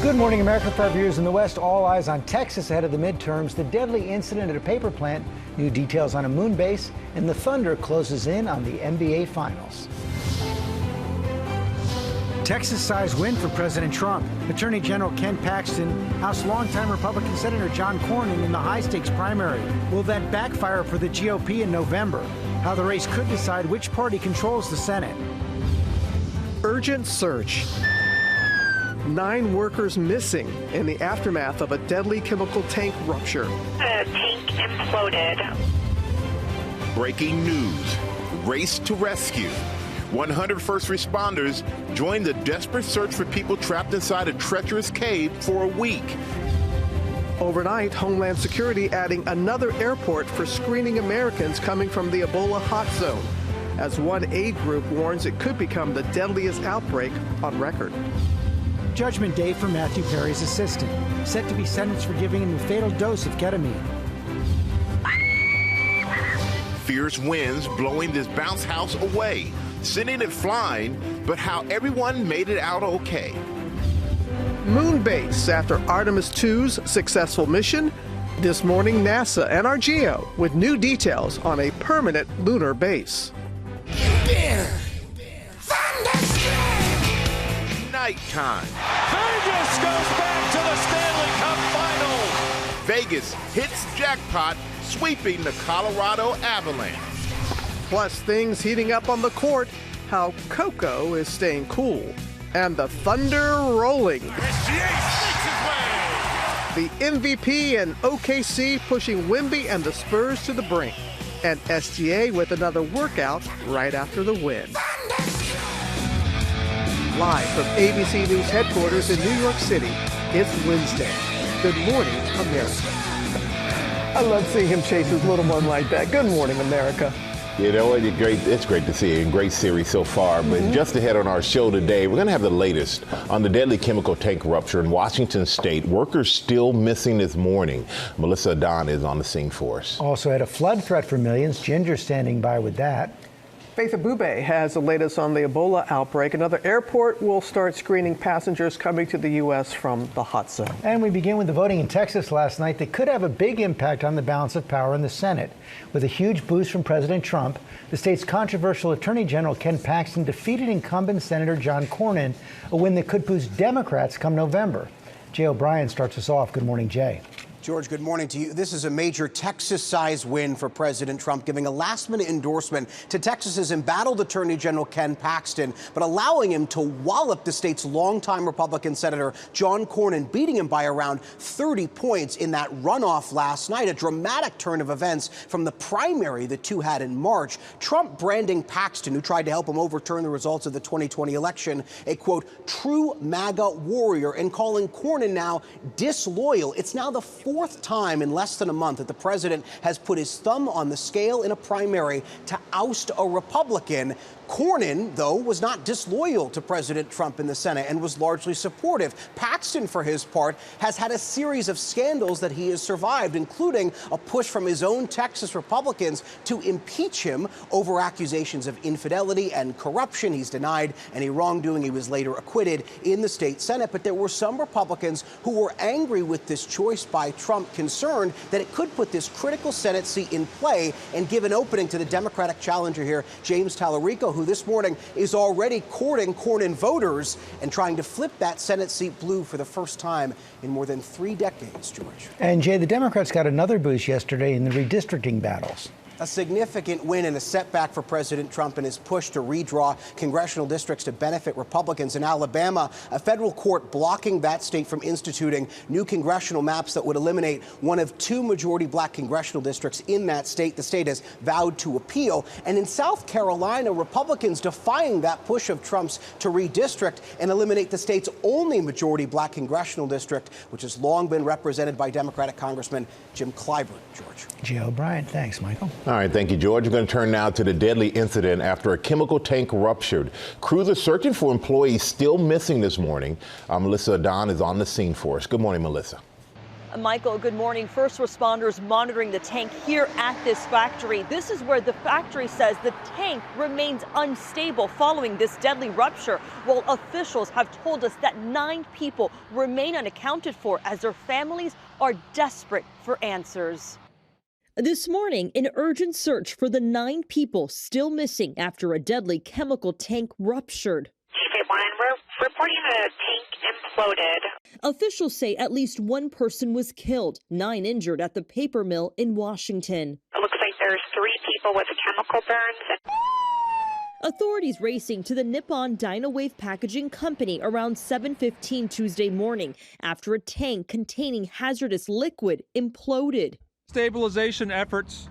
Good morning, America. For our viewers in the West, all eyes on Texas ahead of the midterms. The deadly incident at a paper plant, new details on a moon base, and the thunder closes in on the NBA Finals. Texas-sized win for President Trump. Attorney General Ken Paxton ousted longtime Republican Senator John Cornyn in the high-stakes primary. Will that backfire for the GOP in November? How the race could decide which party controls the Senate. Urgent search. 9 workers missing in the aftermath of a deadly chemical tank rupture. The tank imploded. Breaking news. Race to rescue. 100 first responders joined the desperate search for people trapped inside a treacherous cave for a week. Overnight, Homeland Security adding another airport for screening Americans coming from the Ebola hot zone, as one aid group warns it could become the deadliest outbreak on record. Judgment Day for Matthew Perry's assistant, set to be sentenced for giving him a fatal dose of ketamine. Fierce winds blowing this bounce house away, sending it flying, but how everyone made it out okay. Moon base after Artemis II's successful mission. This morning, NASA and our GEO with new details on a permanent lunar base. Nighttime. Vegas goes back to the Stanley Cup Final. Vegas hits jackpot, sweeping the Colorado Avalanche. Plus things heating up on the court, how Coco is staying cool, and the thunder rolling. The MVP and OKC pushing Wemby and the Spurs to the brink, and SGA with another workout right after the win. Live from ABC News headquarters in New York City, it's Wednesday. Good morning, America. I love seeing him chase his little one like that. Good morning, America. You know, it's great to see you. Great series so far. But just ahead on our show today, we're going to have the latest on the deadly chemical tank rupture in Washington State. Workers still missing this morning. Melissa Don is on the scene for us. Also had a flood threat for millions. Ginger standing by with that. Faith Abube has the latest on the Ebola outbreak. Another airport will start screening passengers coming to the U.S. from the hot zone. And we begin with the voting in Texas last night that could have a big impact on the balance of power in the Senate. With a huge boost from President Trump, the state's controversial Attorney General Ken Paxton defeated incumbent Senator John Cornyn, a win that could boost Democrats come November. Jay O'Brien starts us off. Good morning, Jay. George, good morning to you. This is a major Texas-sized win for President Trump, giving a last-minute endorsement to Texas's embattled Attorney General Ken Paxton, but allowing him to wallop the state's longtime Republican Senator John Cornyn, beating him by around 30 points in that runoff last night, a dramatic turn of events from the primary the two had in March. Trump branding Paxton, who tried to help him overturn the results of the 2020 election, a, quote, true MAGA warrior, and calling Cornyn now disloyal. It's now the fourth time in less than a month that the president has put his thumb on the scale in a primary to oust a Republican. Cornyn, though, was not disloyal to President Trump in the Senate and was largely supportive. Paxton, for his part, has had a series of scandals that he has survived, including a push from his own Texas Republicans to impeach him over accusations of infidelity and corruption. He's denied any wrongdoing. He was later acquitted in the state Senate. But there were some Republicans who were angry with this choice by Trump, concerned that it could put this critical Senate seat in play and give an opening to the Democratic challenger here, James Talarico, who this morning is already courting Cornyn voters and trying to flip that Senate seat blue for the first time in more than 3 decades, George. And Jay, the Democrats got another boost yesterday in the redistricting battles. A significant win and a setback for President Trump in his push to redraw congressional districts to benefit Republicans. In Alabama, a federal court blocking that state from instituting new congressional maps that would eliminate one of 2 majority black congressional districts in that state. The state has vowed to appeal. And in South Carolina, Republicans defying that push of Trump's to redistrict and eliminate the state's only majority black congressional district, which has long been represented by Democratic Congressman Jim Clyburn. George. Jay O'Brien. Thanks, Michael. All right, thank you, George. We're going to turn now to the deadly incident after a chemical tank ruptured. Crews are searching for employees still missing this morning. Melissa Don is on the scene for us. Good morning, Melissa. Michael, good morning. First responders monitoring the tank here at this factory. This is where the factory says the tank remains unstable following this deadly rupture, while officials have told us that 9 people remain unaccounted for as their families are desperate for answers. This morning, an urgent search for the 9 people still missing after a deadly chemical tank ruptured. We're reporting a tank imploded. Officials say at least 1 person was killed, 9 injured at the paper mill in Washington. It looks like there's 3 people with chemical burns. Authorities racing to the Nippon Dynawave Packaging Company around 7:15 Tuesday morning after a tank containing hazardous liquid imploded. Stabilization efforts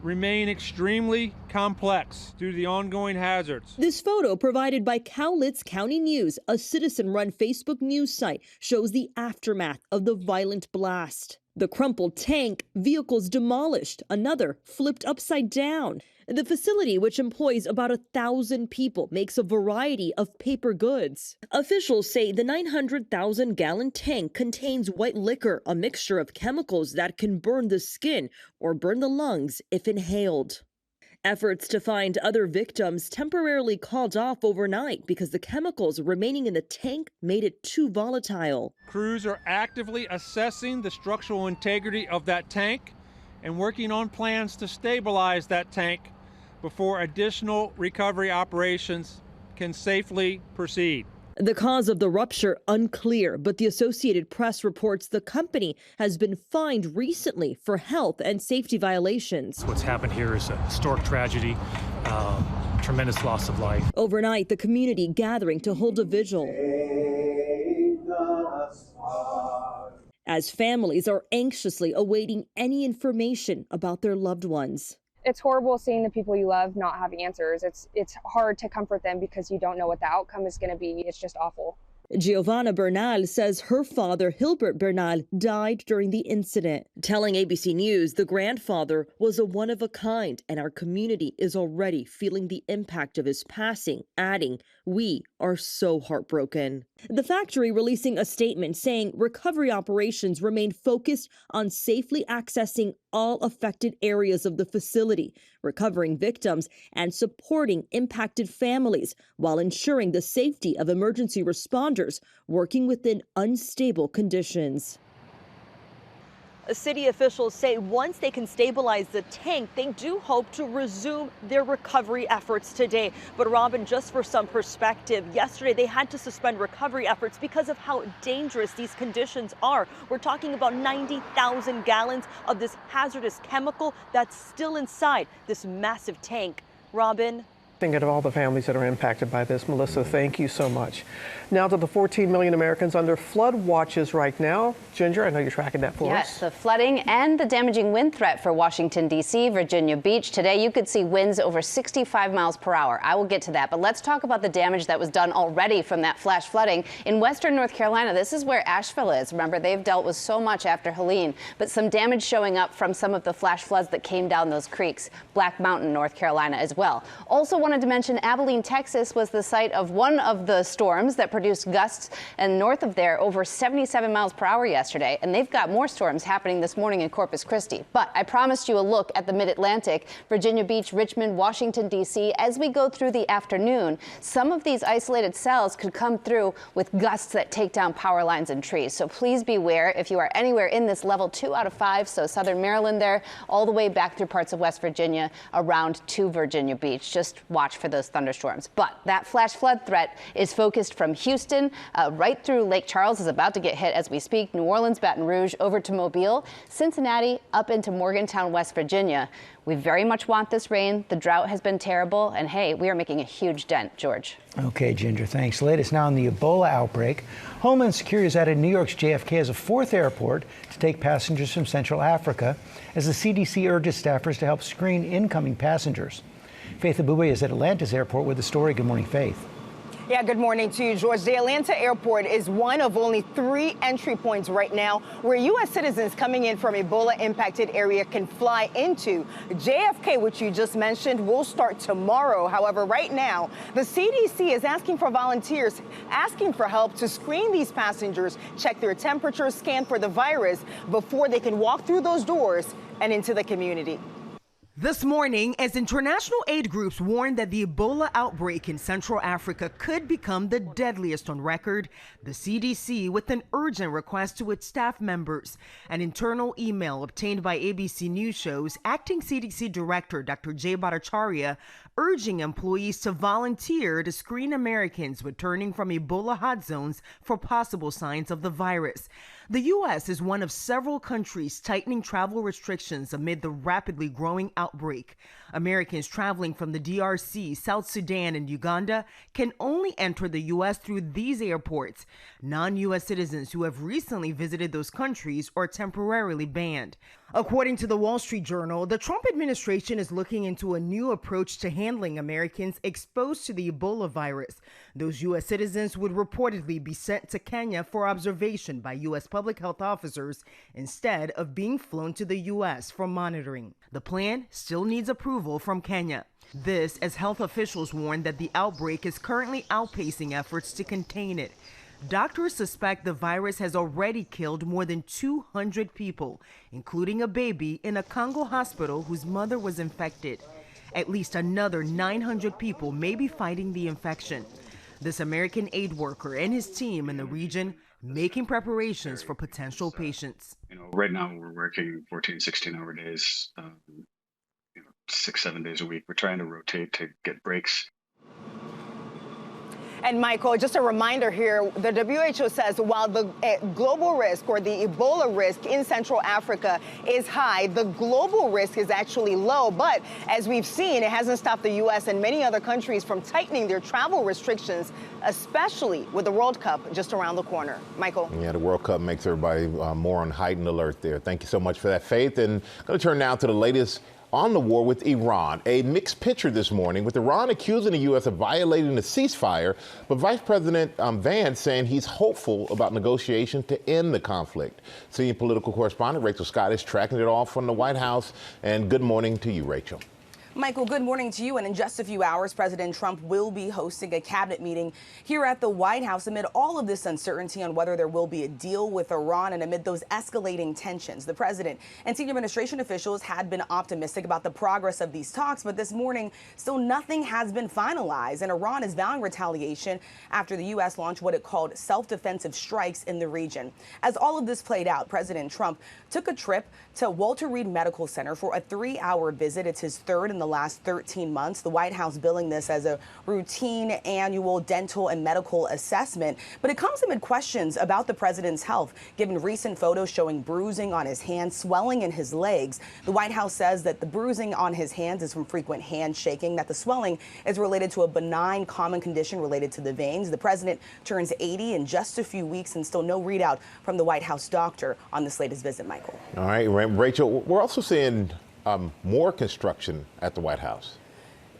remain extremely complex due to the ongoing hazards. This photo provided by Cowlitz County News, a citizen-run Facebook news site, shows the aftermath of the violent blast. The crumpled tank, vehicles demolished, another flipped upside down. The facility, which employs about 1,000 people, makes a variety of paper goods. Officials say the 900,000-gallon tank contains white liquor, a mixture of chemicals that can burn the skin or burn the lungs if inhaled. Efforts to find other victims temporarily called off overnight because the chemicals remaining in the tank made it too volatile. Crews are actively assessing the structural integrity of that tank and working on plans to stabilize that tank before additional recovery operations can safely proceed. The cause of the rupture unclear, but the Associated Press reports the company has been fined recently for health and safety violations. What's happened here is a historic tragedy, tremendous loss of life. Overnight, the community gathering to hold a vigil as families are anxiously awaiting any information about their loved ones. It's horrible seeing the people you love not have answers. It's hard to comfort them because you don't know what the outcome is going to be. It's just awful. Giovanna Bernal says her father, Hilbert Bernal, died during the incident. Telling ABC News the grandfather was a one-of-a-kind, and our community is already feeling the impact of his passing, adding, "We are so heartbroken." The factory releasing a statement saying recovery operations remain focused on safely accessing all affected areas of the facility, recovering victims, and supporting impacted families while ensuring the safety of emergency responders working within unstable conditions. City officials say once they can stabilize the tank, they do hope to resume their recovery efforts today. But Robin, just for some perspective, yesterday they had to suspend recovery efforts because of how dangerous these conditions are. We're talking about 90,000 gallons of this hazardous chemical that's still inside this massive tank. Robin? Thinking of all the families that are impacted by this. Melissa, thank you so much. Now to the 14 million Americans under flood watches right now. Ginger, I know you're tracking that for us. Yes, the flooding and the damaging wind threat for Washington, D.C., Virginia Beach. Today, you could see winds over 65 miles per hour. I will get to that. But let's talk about the damage that was done already from that flash flooding in western North Carolina. This is where Asheville is. Remember, they've dealt with so much after Helene, but some damage showing up from some of the flash floods that came down those creeks. Black Mountain, North Carolina as well. Also wanted to mention Abilene, Texas was the site of one of the storms that produced gusts and north of there over 77 miles per hour yesterday. And they've got more storms happening this morning in Corpus Christi. But I promised you a look at the Mid-Atlantic, Virginia Beach, Richmond, Washington, D.C. As we go through the afternoon, some of these isolated cells could come through with gusts that take down power lines and trees. So please beware if you are anywhere in this level 2 out of 5. So southern Maryland there, all the way back through parts of West Virginia around to Virginia Beach. Just watch for those thunderstorms. But that flash flood threat is focused from Houston right through Lake Charles, is about to get hit as we speak. New Orleans, Baton Rouge, over to Mobile, Cincinnati, up into Morgantown, West Virginia. We very much want this rain. The drought has been terrible. And hey, we are making a huge dent, George. Okay, Ginger, thanks. Latest now on the Ebola outbreak. Homeland Security has added New York's JFK as a 4th airport to take passengers from Central Africa as the CDC urges staffers to help screen incoming passengers. Faith Abubey is at Atlanta's airport with the story. Good morning, Faith. Yeah, good morning to you, George. The Atlanta airport is one of only 3 entry points right now where U.S. citizens coming in from Ebola-impacted area can fly into. JFK, which you just mentioned, will start tomorrow. However, right now, the CDC is asking for volunteers, asking for help to screen these passengers, check their temperature, scan for the virus before they can walk through those doors and into the community. This morning, as international aid groups warned that the Ebola outbreak in Central Africa could become the deadliest on record, the CDC, with an urgent request to its staff members. An internal email obtained by ABC News shows acting CDC Director Dr. Jay Bhattacharya urging employees to volunteer to screen Americans returning from Ebola hot zones for possible signs of the virus. The U.S. is one of several countries tightening travel restrictions amid the rapidly growing outbreak. Americans traveling from the DRC, South Sudan, and Uganda can only enter the U.S. through these airports. Non-U.S. citizens who have recently visited those countries are temporarily banned. According to the Wall Street Journal, the Trump administration is looking into a new approach to handling Americans exposed to the Ebola virus. Those U.S. citizens would reportedly be sent to Kenya for observation by U.S. public health officers instead of being flown to the U.S. for monitoring. The plan still needs approval from Kenya. This as health officials warn that the outbreak is currently outpacing efforts to contain it. Doctors suspect the virus has already killed more than 200 people, including a baby in a Congo hospital whose mother was infected. At least another 900 people may be fighting the infection. This American aid worker and his team in the region making preparations for potential patients. Right now we're working 14, 16-hour days, 6-7 days a week. We're trying to rotate to get breaks. And Michael, just a reminder here, the WHO says while the global risk or the Ebola risk in Central Africa is high, the global risk is actually low. But as we've seen, it hasn't stopped the U.S. and many other countries from tightening their travel restrictions, especially with the World Cup just around the corner. Michael? Yeah, the World Cup makes everybody more on heightened alert there. Thank you so much for that, Faith. And I'm going to turn now to the latest on the war with Iran. A mixed picture this morning, with Iran accusing the U.S. of violating the ceasefire, but Vice President Vance saying he's hopeful about negotiations to end the conflict. Senior political correspondent Rachel Scott is tracking it all from the White House. And good morning to you, Rachel. Michael, good morning to you. And in just a few hours, President Trump will be hosting a cabinet meeting here at the White House amid all of this uncertainty on whether there will be a deal with Iran and amid those escalating tensions. The president and senior administration officials had been optimistic about the progress of these talks, but this morning, still nothing has been finalized. And Iran is vowing retaliation after the U.S. launched what it called self-defensive strikes in the region. As all of this played out, President Trump took a trip to Walter Reed Medical Center for a 3-hour visit. It's his third in the last 13 months. The White House billing this as a routine annual dental and medical assessment. But it comes amid questions about the president's health, given recent photos showing bruising on his hands, swelling in his legs. The White House says that the bruising on his hands is from frequent handshaking, that the swelling is related to a benign common condition related to the veins. The president turns 80 in just a few weeks and still no readout from the White House doctor on this latest visit, Michael. All right, Rachel, we're also seeing more construction at the White House.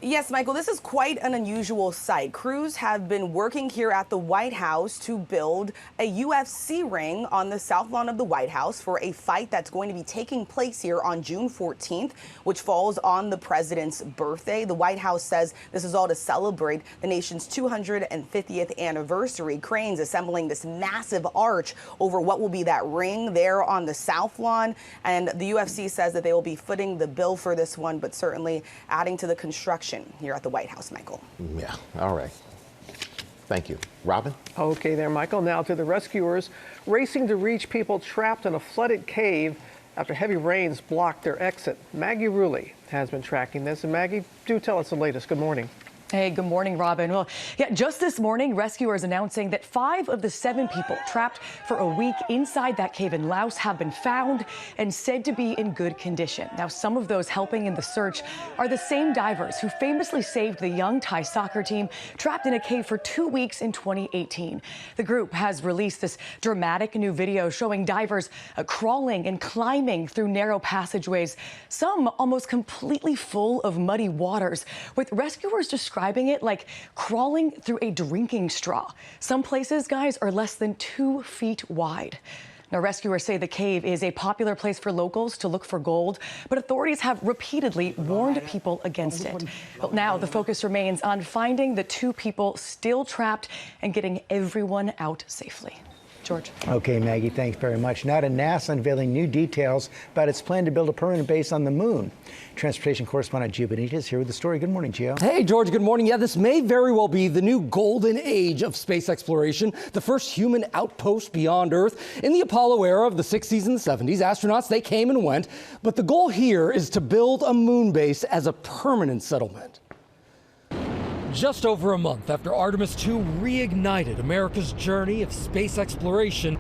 Yes, Michael, this is quite an unusual sight. Crews have been working here at the White House to build a UFC ring on the south lawn of the White House for a fight that's going to be taking place here on June 14th, which falls on the president's birthday. The White House says this is all to celebrate the nation's 250th anniversary. Cranes assembling this massive arch over what will be that ring there on the south lawn. And the UFC says that they will be footing the bill for this one, but certainly adding to the construction here at the White House, Michael. Yeah, all right. Thank you. Robin? Okay there, Michael. Now to the rescuers racing to reach people trapped in a flooded cave after heavy rains blocked their exit. Maggie Rulli has been tracking this. And Maggie, do tell us the latest. Good morning. Hey, good morning, Robin. Well, yeah, just this morning, rescuers announcing that 5 of the 7 people trapped for a week inside that cave in Laos have been found and said to be in good condition. Now, some of those helping in the search are the same divers who famously saved the young Thai soccer team trapped in a cave for 2 weeks in 2018. The group has released this dramatic new video showing divers crawling and climbing through narrow passageways, some almost completely full of muddy waters, with rescuers describing describing it like crawling through a drinking straw. Some places, guys, are less than 2 feet wide. Now, rescuers say the cave is a popular place for locals to look for gold, but authorities have repeatedly warned people against it. But now the focus remains on finding the 2 people still trapped and getting everyone out safely. George. Okay, Maggie, thanks very much. Now to NASA unveiling new details about its plan to build a permanent base on the moon. Transportation correspondent Gio Benitez is here with the story. Good morning, Gio. Hey, George, good morning. Yeah, this may very well be the new golden age of space exploration, the first human outpost beyond Earth. In the Apollo era of the 60s and the 70s, astronauts, they came and went. But the goal here is to build a moon base as a permanent settlement. Just over a month after Artemis II reignited America's journey of space exploration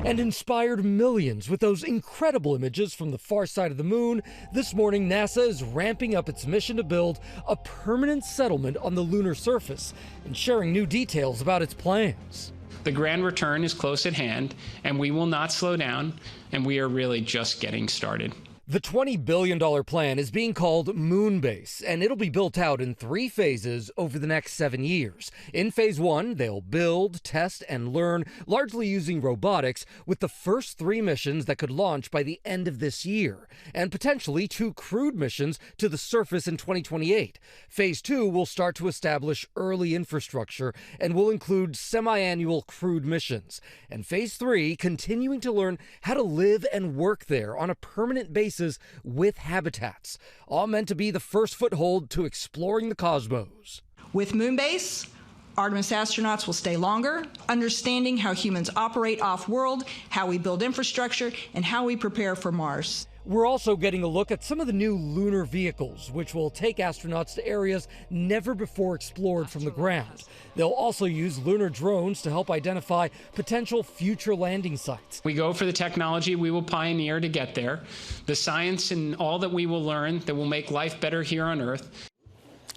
and inspired millions with those incredible images from the far side of the moon, this morning NASA is ramping up its mission to build a permanent settlement on the lunar surface and sharing new details about its plans. The grand return is close at hand, and we will not slow down, and we are really just getting started. The $20 billion plan is being called Moonbase, and it'll be built out in 3 phases over the next 7 years. In phase 1, they'll build, test, and learn, largely using robotics, with the first 3 missions that could launch by the end of this year, and potentially 2 crewed missions to the surface in 2028. Phase 2 will start to establish early infrastructure and will include semi-annual crewed missions. And phase 3, continuing to learn how to live and work there on a permanent basis with habitats, all meant to be the first foothold to exploring the cosmos. With Moonbase, Artemis astronauts will stay longer, understanding how humans operate off-world, how we build infrastructure, and how we prepare for Mars. We're also getting a look at some of the new lunar vehicles, which will take astronauts to areas never before explored from the ground. They'll also use lunar drones to help identify potential future landing sites. We go for the technology we will pioneer to get there, the science and all that we will learn that will make life better here on Earth.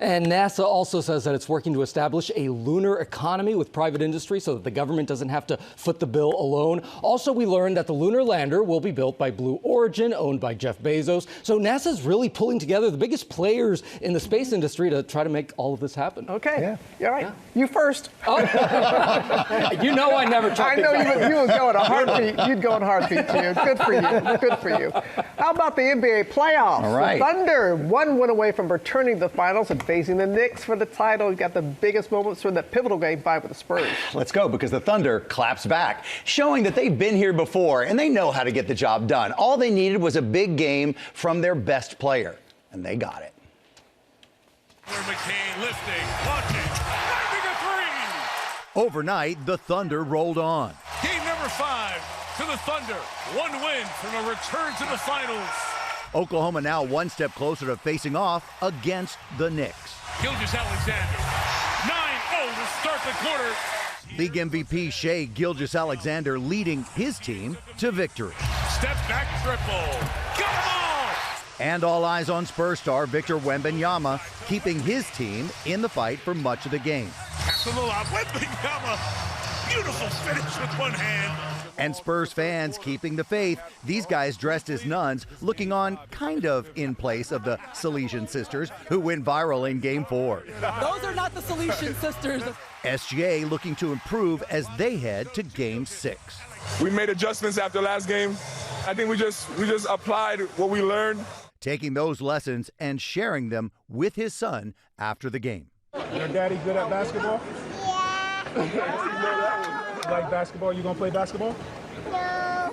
And NASA also says that it's working to establish a lunar economy with private industry so that the government doesn't have to foot the bill alone. Also, we learned that the lunar lander will be built by Blue Origin, owned by Jeff Bezos. So NASA's really pulling together the biggest players in the space industry to try to make all of this happen. Okay. Yeah. All right. Yeah. You first. Oh. You know I never talk. I know you would go in a heartbeat. You'd go in a heartbeat, too. Good for you. Good for you. How about the NBA playoffs? All right. The Thunder, 1 win away from returning to the finals and facing the Knicks for the title. You got the biggest moments from that pivotal game 5 with the Spurs. Let's go, because the Thunder claps back, showing that they've been here before and they know how to get the job done. All they needed was a big game from their best player, and they got it. McCain lifting, launching, landing a 3. Overnight, the Thunder rolled on. Game number 5 to the Thunder. 1 win from a return to the finals. Oklahoma now 1 step closer to facing off against the Knicks. Gilgeous-Alexander, 9-0 to start the quarter. League MVP Shai Gilgeous-Alexander leading his team to victory. Step back triple. Got 'em all! And all eyes on Spurs star Victor Wembanyama, keeping his team in the fight for much of the game. Pass to the lob. Wembanyama. Beautiful finish with 1 hand. And Spurs fans keeping the faith. These guys dressed as nuns, looking on kind of in place of the Salesian sisters who went viral in Game 4. Those are not the Salesian sisters. SGA looking to improve as they head to Game 6. We made adjustments after last game. I think we just applied what we learned. Taking those lessons and sharing them with his son after the game. Your daddy good at basketball? Yeah. You like basketball? You gonna play basketball? No.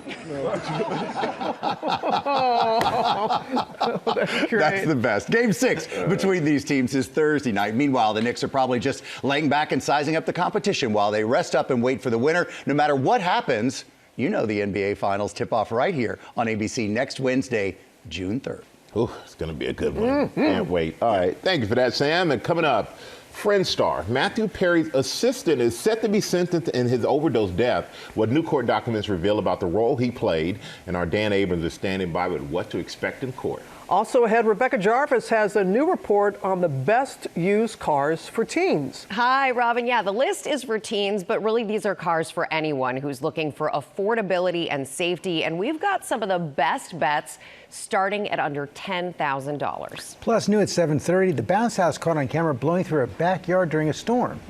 That's the best. Game 6 between these teams is Thursday night. Meanwhile, the Knicks are probably just laying back and sizing up the competition while they rest up and wait for the winner. No matter what happens, you know the NBA Finals tip off right here on ABC next Wednesday, June 3rd. Ooh, it's going to be a good one. Can't wait. All right. Thank you for that, Sam. And coming up, Friends star Matthew Perry's assistant is set to be sentenced in his overdose death. What new court documents reveal about the role he played, and our Dan Abrams is standing by with what to expect in court. Also ahead, Rebecca Jarvis has a new report on the best used cars for teens. Hi, Robin. Yeah, the list is for teens, but really these are cars for anyone who's looking for affordability and safety. And we've got some of the best bets starting at under $10,000. Plus, new at 7:30, the bounce house caught on camera blowing through a backyard during a storm.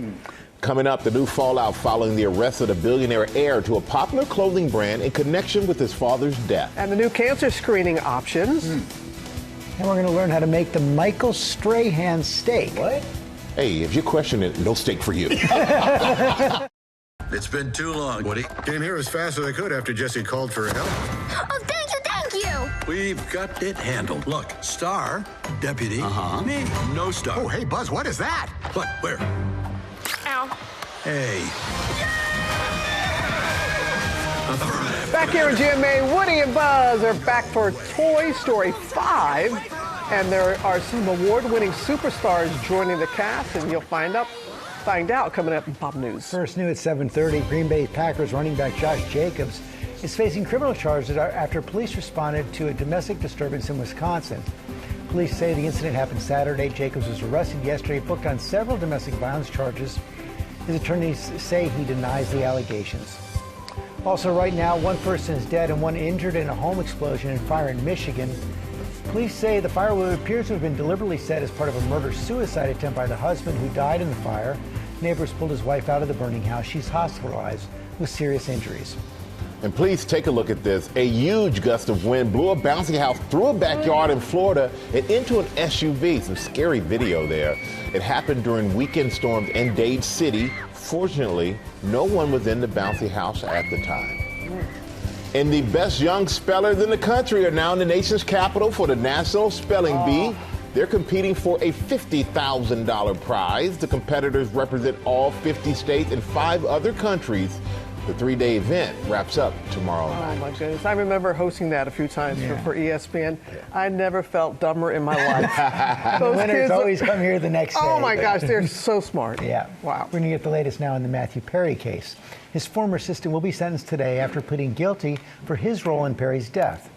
Coming up, the new fallout following the arrest of the billionaire heir to a popular clothing brand in connection with his father's death. And the new cancer screening options. And we're going to learn how to make the Michael Strahan steak. What? Hey, if you question it, no steak for you. It's been too long, Woody. Came here as fast as I could after Jesse called for help. Oh, thank you! We've got it handled. Look, star, deputy, me, no star. Oh, hey, Buzz, what is that? What? Where? Ow. Hey. Back here in GMA, Woody and Buzz are back for Toy Story 5. And there are some award-winning superstars joining the cast, and you'll find out coming up in Pop News. First new at 7:30, Green Bay Packers running back Josh Jacobs is facing criminal charges after police responded to a domestic disturbance in Wisconsin. Police say the incident happened Saturday. Jacobs was arrested yesterday, booked on several domestic violence charges. His attorneys say he denies the allegations. Also right now, one person is dead and one injured in a home explosion and fire in Michigan. Police say the fire appears to have been deliberately set as part of a murder-suicide attempt by the husband who died in the fire. Neighbors pulled his wife out of the burning house. She's hospitalized with serious injuries. And please take a look at this. A huge gust of wind blew a bouncy house through a backyard in Florida and into an SUV. Some scary video there. It happened during weekend storms in Dade City. Fortunately, no one was in the bouncy house at the time. And the best young spellers in the country are now in the nation's capital for the National Spelling Bee. They're competing for a $50,000 prize. The competitors represent all 50 states and 5 other countries. The 3-day event wraps up tomorrow night. Oh, my goodness. I remember hosting that a few times for ESPN. I never felt dumber in my life. The winners always come here the next day. Oh, my gosh. They're so smart. Yeah. Wow. We're going to get the latest now in the Matthew Perry case. His former assistant will be sentenced today after pleading guilty for his role in Perry's death.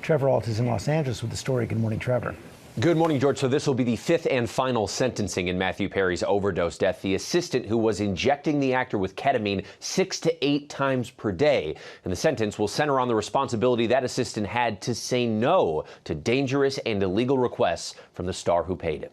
Trevor Alt is in Los Angeles with the story. Good morning, Trevor. Good morning, George. So this will be the 5th and final sentencing in Matthew Perry's overdose death. The assistant who was injecting the actor with ketamine 6 to 8 times per day. And the sentence will center on the responsibility that assistant had to say no to dangerous and illegal requests from the star who paid him.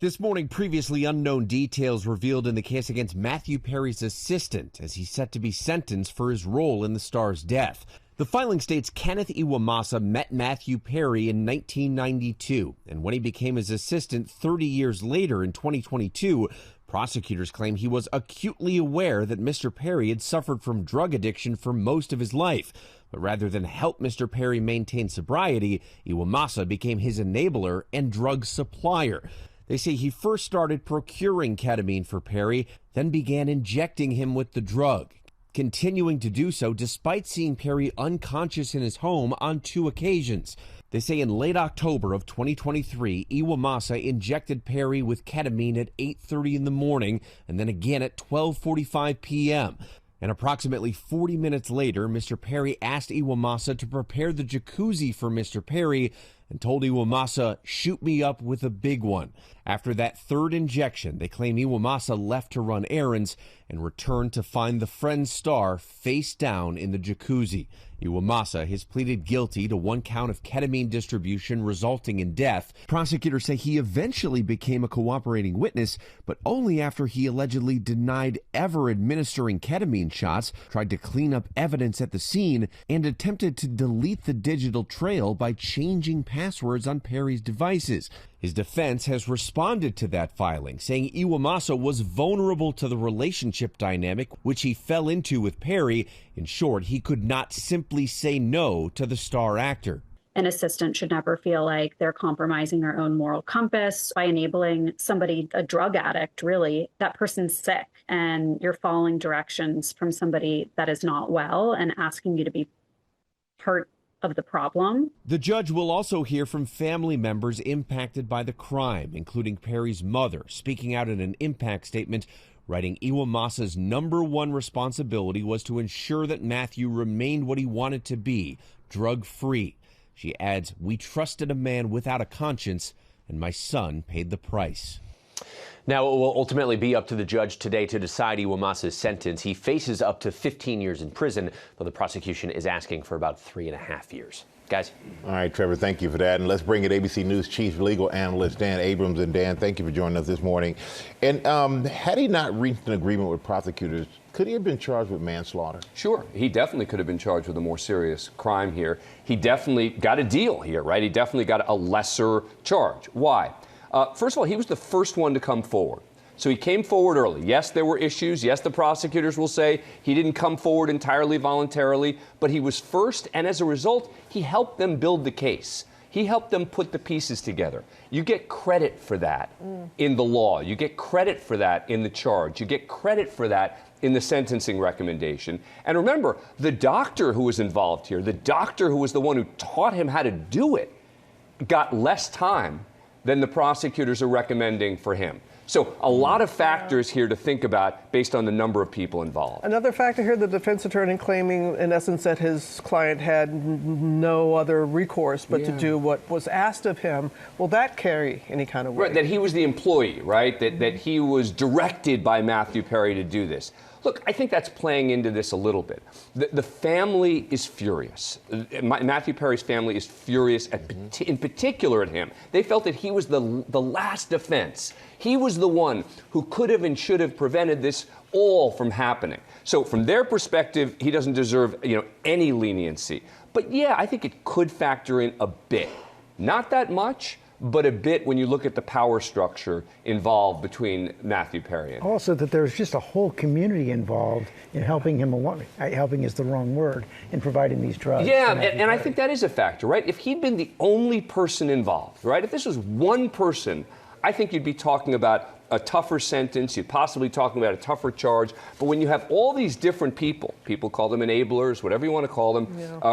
This morning, previously unknown details revealed in the case against Matthew Perry's assistant as he's set to be sentenced for his role in the star's death. The filing states Kenneth Iwamasa met Matthew Perry in 1992, and when he became his assistant 30 years later in 2022, prosecutors claim he was acutely aware that Mr. Perry had suffered from drug addiction for most of his life. But rather than help Mr. Perry maintain sobriety, Iwamasa became his enabler and drug supplier. They say he first started procuring ketamine for Perry, then began injecting him with the drug, continuing to do so despite seeing Perry unconscious in his home on 2 occasions. They say in late October of 2023, Iwamasa injected Perry with ketamine at 8:30 in the morning and then again at 12:45 p.m. And approximately 40 minutes later, Mr. Perry asked Iwamasa to prepare the jacuzzi for Mr. Perry and told Iwamasa, "Shoot me up with a big one." After that 3rd injection, they claim Iwamasa left to run errands and returned to find the friend's star face down in the jacuzzi. Iwamasa has pleaded guilty to 1 count of ketamine distribution resulting in death. Prosecutors say he eventually became a cooperating witness, but only after he allegedly denied ever administering ketamine shots, tried to clean up evidence at the scene, and attempted to delete the digital trail by changing passwords on Perry's devices. His defense has responded to that filing, saying Iwamasa was vulnerable to the relationship dynamic which he fell into with Perry. In short, he could not simply say no to the star actor. An assistant should never feel like they're compromising their own moral compass by enabling somebody, a drug addict, really. That person's sick and you're following directions from somebody that is not well and asking you to be part of the problem. The judge will also hear from family members impacted by the crime, including Perry's mother, speaking out in an impact statement, writing Iwamasa's #1 responsibility was to ensure that Matthew remained what he wanted to be, drug-free. She adds, "We trusted a man without a conscience, and my son paid the price." Now, it will ultimately be up to the judge today to decide Iwamas's sentence. He faces up to 15 years in prison, though the prosecution is asking for about 3.5 years. Guys. All right, Trevor, thank you for that. And let's bring in ABC News Chief Legal Analyst Dan Abrams. And Dan, thank you for joining us this morning. And had he not reached an agreement with prosecutors, could he have been charged with manslaughter? Sure. He definitely could have been charged with a more serious crime here. He definitely got a deal here, right? He definitely got a lesser charge. Why? First of all, he was the first one to come forward. So he came forward early. Yes, there were issues. Yes, the prosecutors will say he didn't come forward entirely voluntarily, but he was first, and as a result, he helped them build the case. He helped them put the pieces together. You get credit for that in the law. You get credit for that in the charge. You get credit for that in the sentencing recommendation. And remember, the doctor who was involved here, the doctor who was the one who taught him how to do it, got less time than the prosecutors are recommending for him. So a lot of factors here to think about based on the number of people involved. Another factor here, the defense attorney claiming, in essence, that his client had no other recourse but to do what was asked of him. Will that carry any kind of weight? Right, that he was the employee, right? That he was directed by Matthew Perry to do this. Look, I think that's playing into this a little bit. The family is furious. Matthew Perry's family is furious, in particular at him. They felt that he was the last defense. He was the one who could have and should have prevented this all from happening. So from their perspective, he doesn't deserve, any leniency. But yeah, I think it could factor in a bit. Not that much, but a bit when you look at the power structure involved between Matthew Perry and him. Also, that there's just a whole community involved in helping him along. Helping is the wrong word, in providing these drugs. Yeah, and I think that is a factor, right? If he'd been the only person involved, right? If this was one person, I think you'd be talking about a tougher sentence, you'd possibly talking about a tougher charge. But when you have all these different people call them enablers, whatever you want to call them,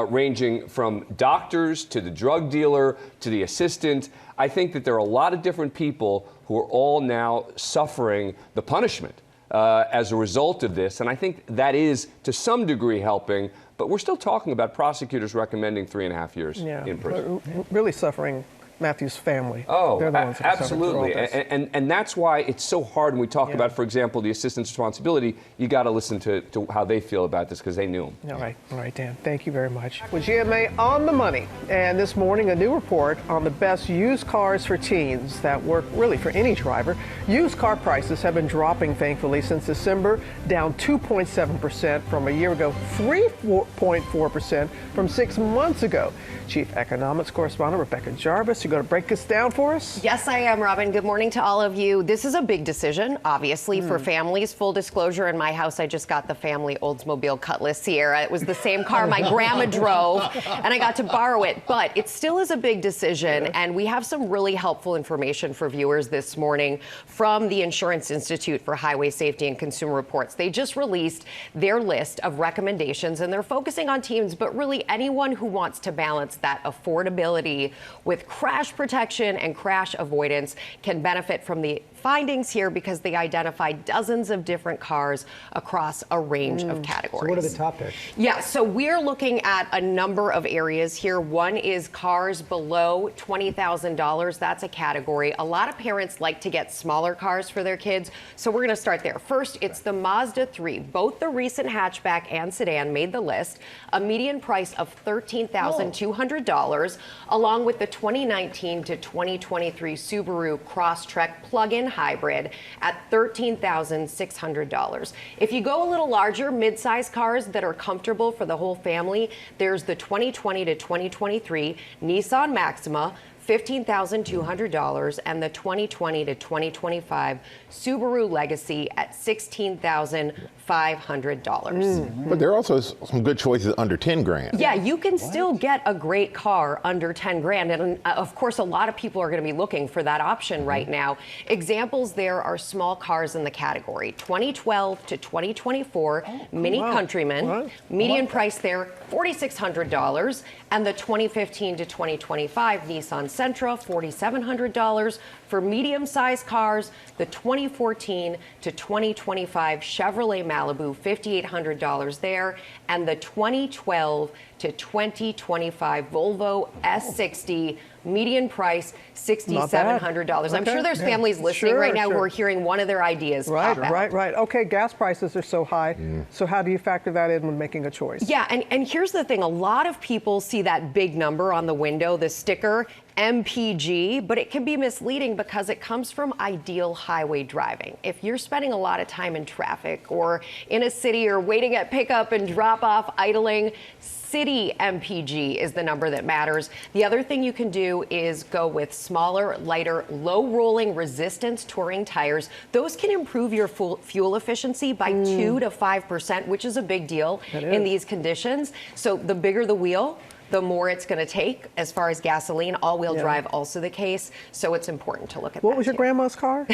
ranging from doctors to the drug dealer to the assistant, I think that there are a lot of different people who are all now suffering the punishment as a result of this. And I think that is to some degree helping, but we're still talking about prosecutors recommending 3.5 years in prison. Really suffering Matthew's family. Oh, they're the ones that absolutely. And that's why it's so hard when we talk about, for example, the assistant's responsibility. You got to listen to how they feel about this because they knew him. All right, Dan. Thank you very much. With GMA on the money. And this morning, a new report on the best used cars for teens that work really for any driver. Used car prices have been dropping, thankfully, since December, down 2.7% from a year ago, 3.4% from 6 months ago. Chief Economics Correspondent Rebecca Jarvis, you're going to break this down for us? Yes, I am, Robin. Good morning to all of you. This is a big decision, obviously, for families. Full disclosure, in my house, I just got the family Oldsmobile Cutlass Sierra. It was the same car my grandma drove, and I got to borrow it. But it still is a big decision, and we have some really helpful information for viewers this morning from the Insurance Institute for Highway Safety and Consumer Reports. They just released their list of recommendations, and they're focusing on teens, but really anyone who wants to balance that affordability with crash protection and crash avoidance can benefit from the findings here because they identified dozens of different cars across a range of categories. So what are the top picks? Yeah, so we're looking at a number of areas here. One is cars below $20,000. That's a category. A lot of parents like to get smaller cars for their kids, so we're going to start there. First, it's the Mazda 3. Both the recent hatchback and sedan made the list. A median price of $13,200, along with the 2019 to 2023 Subaru Crosstrek plug-in hybrid at $13,600. If you go a little larger, mid-size cars that are comfortable for the whole family, there's the 2020 to 2023 Nissan Maxima, $15,200, and the 2020 to 2025 Subaru Legacy at $16,500. But there are also some good choices under 10 grand. Yeah, you can still get a great car under 10 grand. And of course, a lot of people are going to be looking for that option right now. Examples there are small cars in the category. 2012 to 2024 Mini Countryman, median price there, $4,600. And the 2015 to 2025 Nissan Sentra, $4,700. For medium-sized cars, the 2014 to 2025 Chevrolet Malibu Malibu, $5,800 there, and the 2012 to 2025 Volvo S60, median price $6,700. I'm sure there's families listening right now who are hearing one of their ideas pop out. Right. Okay, gas prices are so high. So how do you factor that in when making a choice? Yeah, and here's the thing. A lot of people see that big number on the window, the sticker, MPG, but it can be misleading because it comes from ideal highway driving. If you're spending a lot of time in traffic or in a city or waiting at pickup and drop off, idling, city MPG is the number that matters. The other thing you can do is go with smaller, lighter, low rolling resistance touring tires. Those can improve your fuel efficiency by 2 to 5%, which is a big deal in these conditions. So the bigger the wheel, the more it's going to take as far as gasoline. All-wheel drive also the case, so it's important to look at What was your grandma's car?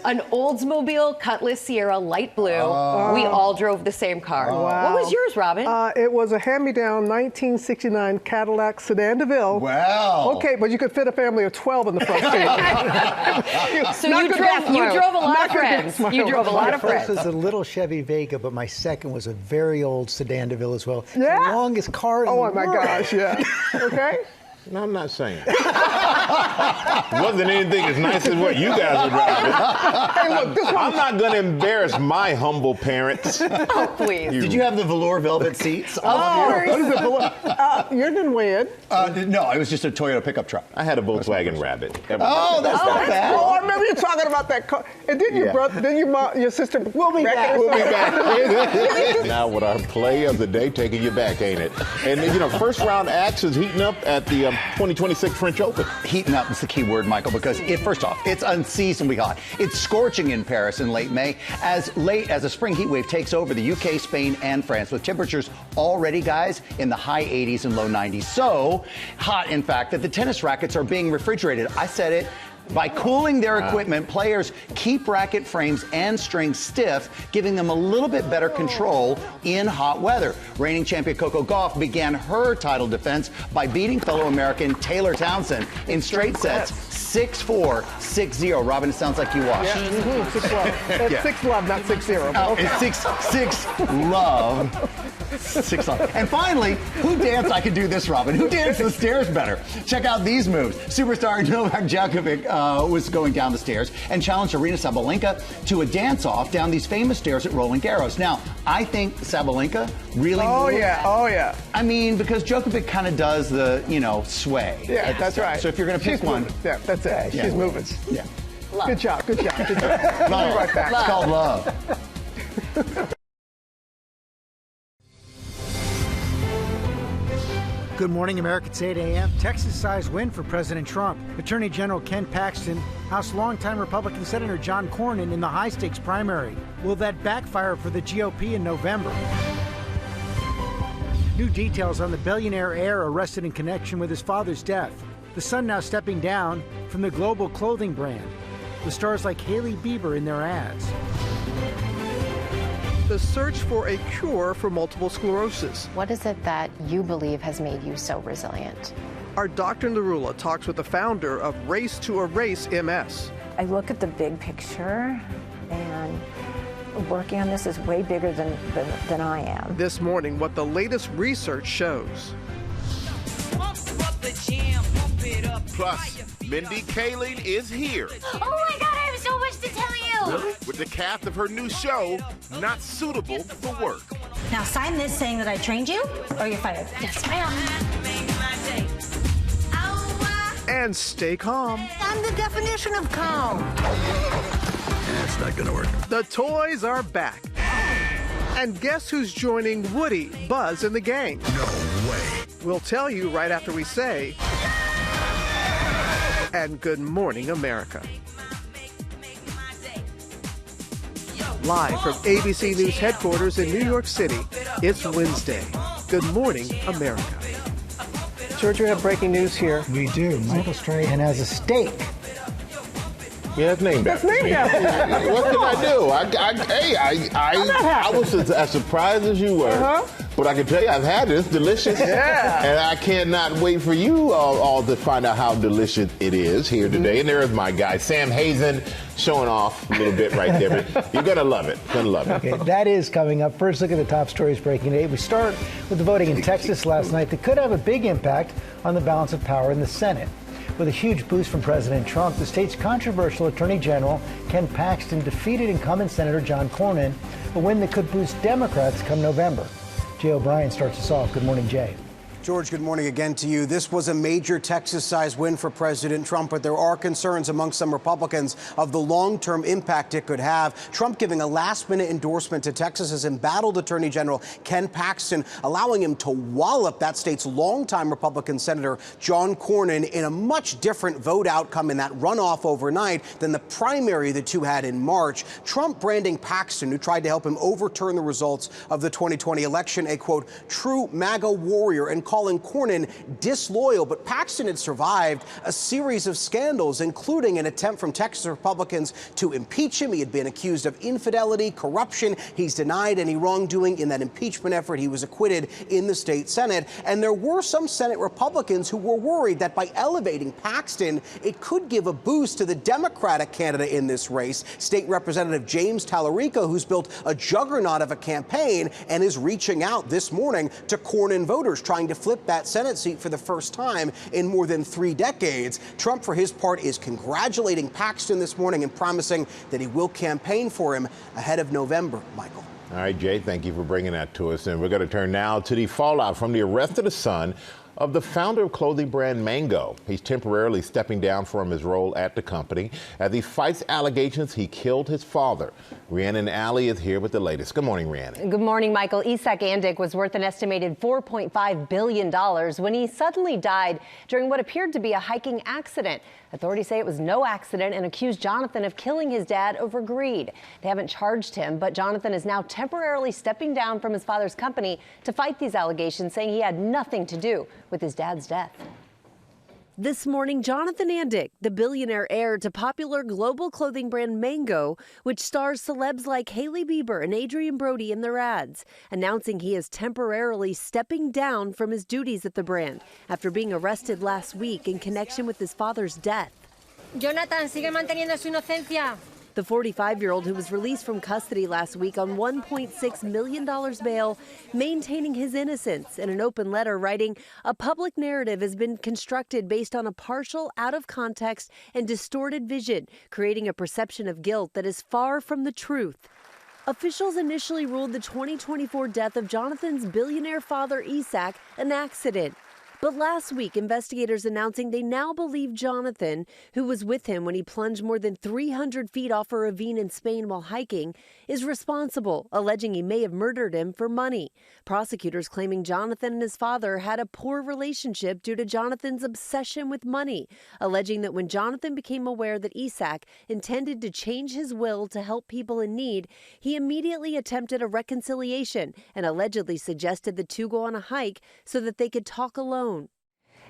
An Oldsmobile Cutlass Sierra light blue. We all drove the same car. Wow. What was yours, Robin? It was a hand-me-down 1969 Cadillac Sedan DeVille. Wow. Okay, but you could fit a family of 12 in the front seat. So you drove a lot of friends. You drove a lot of friends. My first was a little Chevy Vega, but my second was a very old Sedan DeVille as well. Yeah? The longest car in the world. Oh, my gosh, yeah. Okay. No, I'm not saying. Wasn't anything as nice as what you guys are driving. Hey, look, this one. I'm not going to embarrass my humble parents. Oh, please. Did you have the velour velvet seats? What is it? You didn't win. No, it was just a Toyota pickup truck. I had a Volkswagen Rabbit. Oh, that's not bad. Oh, I remember you talking about that car. And didn't your brother, then your sister? We'll be back. We'll be back. Now with our play of the day, taking you back, ain't it? And first round action is heating up at the 2026 French Open. Heating up is the key word, Michael, because first off, it's unseasonably hot. It's scorching in Paris in late May, as late as a spring heat wave takes over the UK, Spain, and France, with temperatures already, guys, in the high 80s and low 90s. So hot, in fact, that the tennis rackets are being refrigerated. I said it. By cooling their equipment, players keep racket frames and strings stiff, giving them a little bit better control in hot weather. Reigning champion Coco Gauff began her title defense by beating fellow American Taylor Townsend in straight sets, 6-4, 6-0. Robin, it sounds like you watched. Yeah, 6-love. That's 6-love, not 6-0. Oh, it's 6-love. 6-love. And finally, who danced? I could do this, Robin. Who danced the stairs better? Check out these moves. Superstar Novak Djokovic was going down the stairs and challenged Aryna Sabalenka to a dance-off down these famous stairs at Roland Garros. Now, I think Sabalenka really moved. Oh, yeah. I mean, because Djokovic kind of does the, sway. Yeah, that's right. So if you're going to pick one. Moving. Yeah, that's it. She's moving. Yeah. Love. Good job. We'll be right back. It's called love. Good morning, America. It's 8 a.m. Texas-sized win for President Trump. Attorney General Ken Paxton housed longtime Republican Senator John Cornyn in the high-stakes primary. Will that backfire for the GOP in November? New details on the billionaire heir arrested in connection with his father's death. The son now stepping down from the global clothing brand, with stars like Hailey Bieber in their ads. The search for a cure for multiple sclerosis. What is it that you believe has made you so resilient? Our Dr. Narula talks with the founder of Race to Erase MS. I look at the big picture, and working on this is way bigger than I am. This morning, what the latest research shows. Plus, Mindy Kaling is here. Oh my God, I have so much to tell you. With the cast of her new show, Not Suitable for Work. Now sign this saying that I trained you, or you're fired. Yes, ma'am. And stay calm. I'm the definition of calm. That's not gonna work. The toys are back. And guess who's joining Woody, Buzz, and the gang? No way. We'll tell you right after we say, and Good Morning America. Live from ABC News headquarters in New York City, it's Wednesday. Good Morning America. George, we have breaking news here. We do. Michael Strahan has a steak. Yeah, it's named after me. Named after What can I do? I was as surprised as you were But I can tell you, I've had it. It's delicious. Yeah. And I cannot wait for you all to find out how delicious it is here today. And there's my guy, Sam Hazen, showing off a little bit right there. But you're going to love it. Going to love it. Okay, that is coming up. First, look at the top stories breaking today. We start with the voting in Texas last night that could have a big impact on the balance of power in the Senate. With a huge boost from President Trump, the state's controversial Attorney General Ken Paxton defeated incumbent Senator John Cornyn, a win that could boost Democrats come November. Jay O'Brien starts us off. Good morning, Jay. George, good morning again to you. This was a major Texas-sized win for President Trump, but there are concerns among some Republicans of the long-term impact it could have. Trump giving a last-minute endorsement to Texas's embattled Attorney General Ken Paxton, allowing him to wallop that state's longtime Republican Senator John Cornyn in a much different vote outcome in that runoff overnight than the primary the two had in March. Trump branding Paxton, who tried to help him overturn the results of the 2020 election, a, quote, true MAGA warrior, and calling Cornyn disloyal. But Paxton had survived a series of scandals, including an attempt from Texas Republicans to impeach him. He had been accused of infidelity, corruption. He's denied any wrongdoing in that impeachment effort. He was acquitted in the state Senate. And there were some Senate Republicans who were worried that by elevating Paxton, it could give a boost to the Democratic candidate in this race, State Representative James Tallarico, who's built a juggernaut of a campaign and is reaching out this morning to Cornyn voters, trying to flip that Senate seat for the first time in more than 3 decades. Trump, for his part, is congratulating Paxton this morning and promising that he will campaign for him ahead of November. Michael. All right, Jay, thank you for bringing that to us. And we're going to turn now to the fallout from the arrest of the son of the founder of clothing brand Mango. He's temporarily stepping down from his role at the company as he fights allegations he killed his father. Rhiannon Alley is here with the latest. Good morning, Rhiannon. Good morning, Michael. Isak Andic was worth an estimated $4.5 billion when he suddenly died during what appeared to be a hiking accident. Authorities say it was no accident and accused Jonathan of killing his dad over greed. They haven't charged him, but Jonathan is now temporarily stepping down from his father's company to fight these allegations, saying he had nothing to do with his dad's death. This morning, Jonathan Andic, the billionaire heir to popular global clothing brand Mango, which stars celebs like Hailey Bieber and Adrian Brody in their ads, announcing he is temporarily stepping down from his duties at the brand after being arrested last week in connection with his father's death. Jonathan, sigue manteniendo su inocencia. The 45-year-old, who was released from custody last week on $1.6 million bail, maintaining his innocence in an open letter writing, "A public narrative has been constructed based on a partial, out-of-context, and distorted vision, creating a perception of guilt that is far from the truth." Officials initially ruled the 2024 death of Jonathan's billionaire father, Isak, an accident. But last week, investigators announcing they now believe Jonathan, who was with him when he plunged more than 300 feet off a ravine in Spain while hiking, is responsible, alleging he may have murdered him for money. Prosecutors claiming Jonathan and his father had a poor relationship due to Jonathan's obsession with money, alleging that when Jonathan became aware that Isak intended to change his will to help people in need, he immediately attempted a reconciliation and allegedly suggested the two go on a hike so that they could talk alone.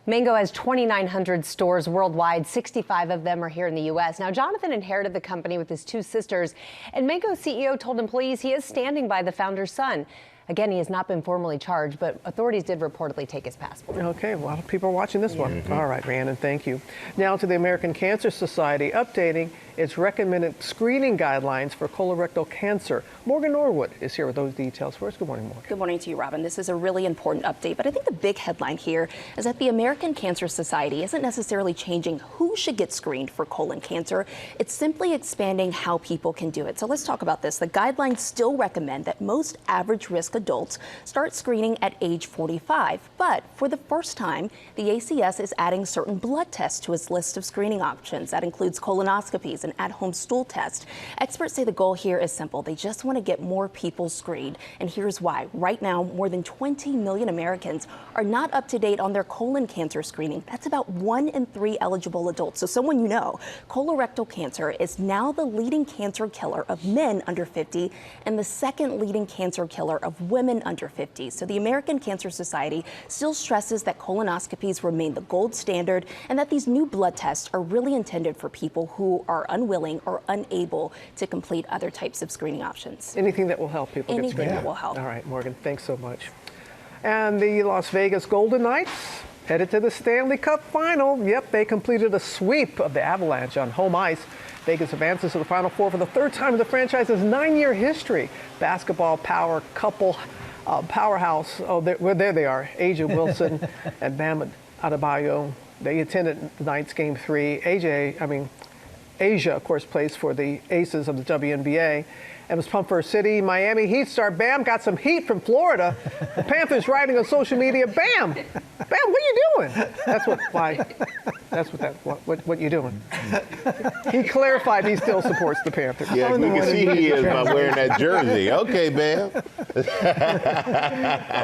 Mango has 2,900 stores worldwide. 65 of them are here in the U.S. Now, Jonathan inherited the company with his 2 sisters, and Mango's CEO told employees he is standing by the founder's son. Again, he has not been formally charged, but authorities did reportedly take his passport. Okay, a lot of people are watching this one. All right, Rhiannon, thank you. Now to the American Cancer Society updating its recommended screening guidelines for colorectal cancer. Morgan Norwood is here with those details for us. Good morning, Morgan. Good morning to you, Robin. This is a really important update, but I think the big headline here is that the American Cancer Society isn't necessarily changing who should get screened for colon cancer. It's simply expanding how people can do it. So let's talk about this. The guidelines still recommend that most average risk adults start screening at age 45. But for the first time, the ACS is adding certain blood tests to its list of screening options. That includes colonoscopies and at-home stool tests. Experts say the goal here is simple. They just want to get more people screened. And here's why. Right now, more than 20 million Americans are not up to date on their colon cancer screening. That's about 1 in 3 eligible adults. So someone you know, colorectal cancer is now the leading cancer killer of men under 50 and the second leading cancer killer of women under 50. So the American Cancer Society still stresses that colonoscopies remain the gold standard and that these new blood tests are really intended for people who are unwilling or unable to complete other types of screening options. Anything that will help people get screened. Anything that will help. All right, Morgan, thanks so much. And the Las Vegas Golden Knights headed to the Stanley Cup final. Yep, they completed a sweep of the Avalanche on home ice. Vegas advances to the Final Four for the third time in the franchise's 9-year history. Basketball power couple powerhouse. Oh, there they are. A'ja Wilson and Bam Adebayo. They attended tonight's Game 3. A'ja, of course, plays for the Aces of the WNBA. And was pumped for her city. Miami Heat star Bam got some heat from Florida. The Panthers writing on social media, Bam, what are you doing? That's what you're doing. He clarified he still supports the Panthers. Yeah, we can see he is by wearing that jersey. Okay, Bam.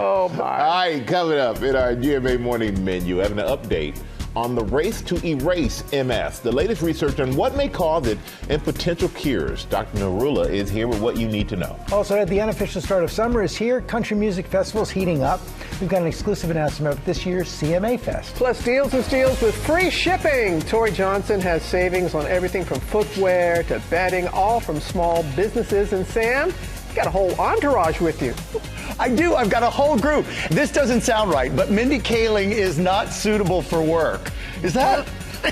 Oh, my. All right, coming up in our GMA Morning Menu, having an update on the race to erase MS, the latest research on what may cause it and potential cures. Dr. Narula is here with what you need to know. Also, the unofficial start of summer is here. Country music festival's heating up. We've got an exclusive announcement about this year's CMA Fest. Plus deals and steals with free shipping. Tori Johnson has savings on everything from footwear to bedding, all from small businesses. And Sam, you got a whole entourage with you. I do. I've got a whole group. This doesn't sound right, but Mindy Kaling is not suitable for work. Is that? Yeah,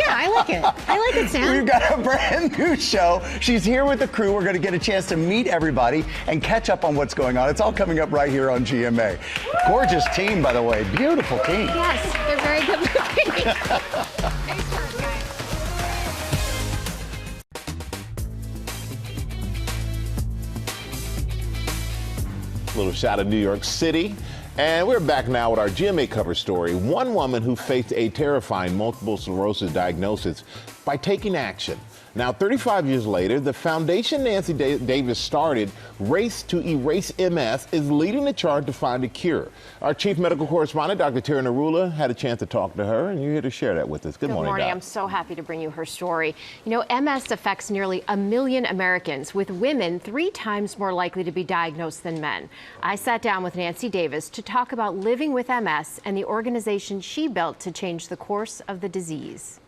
I like it. I like it, Sam. We've got a brand new show. She's here with the crew. We're going to get a chance to meet everybody and catch up on what's going on. It's all coming up right here on GMA. Gorgeous team, by the way. Beautiful team. Yes, they're very good looking. Little shot of New York City. And we're back now with our GMA cover story. One woman who faced a terrifying multiple sclerosis diagnosis by taking action. Now, 35 years later, the foundation Nancy Davis started, Race to Erase MS, is leading the charge to find a cure. Our chief medical correspondent, Dr. Tara Narula, had a chance to talk to her, and you're here to share that with us. Good morning, Doc. I'm so happy to bring you her story. You know, MS affects nearly 1 million Americans, with women 3 times more likely to be diagnosed than men. I sat down with Nancy Davis to talk about living with MS and the organization she built to change the course of the disease.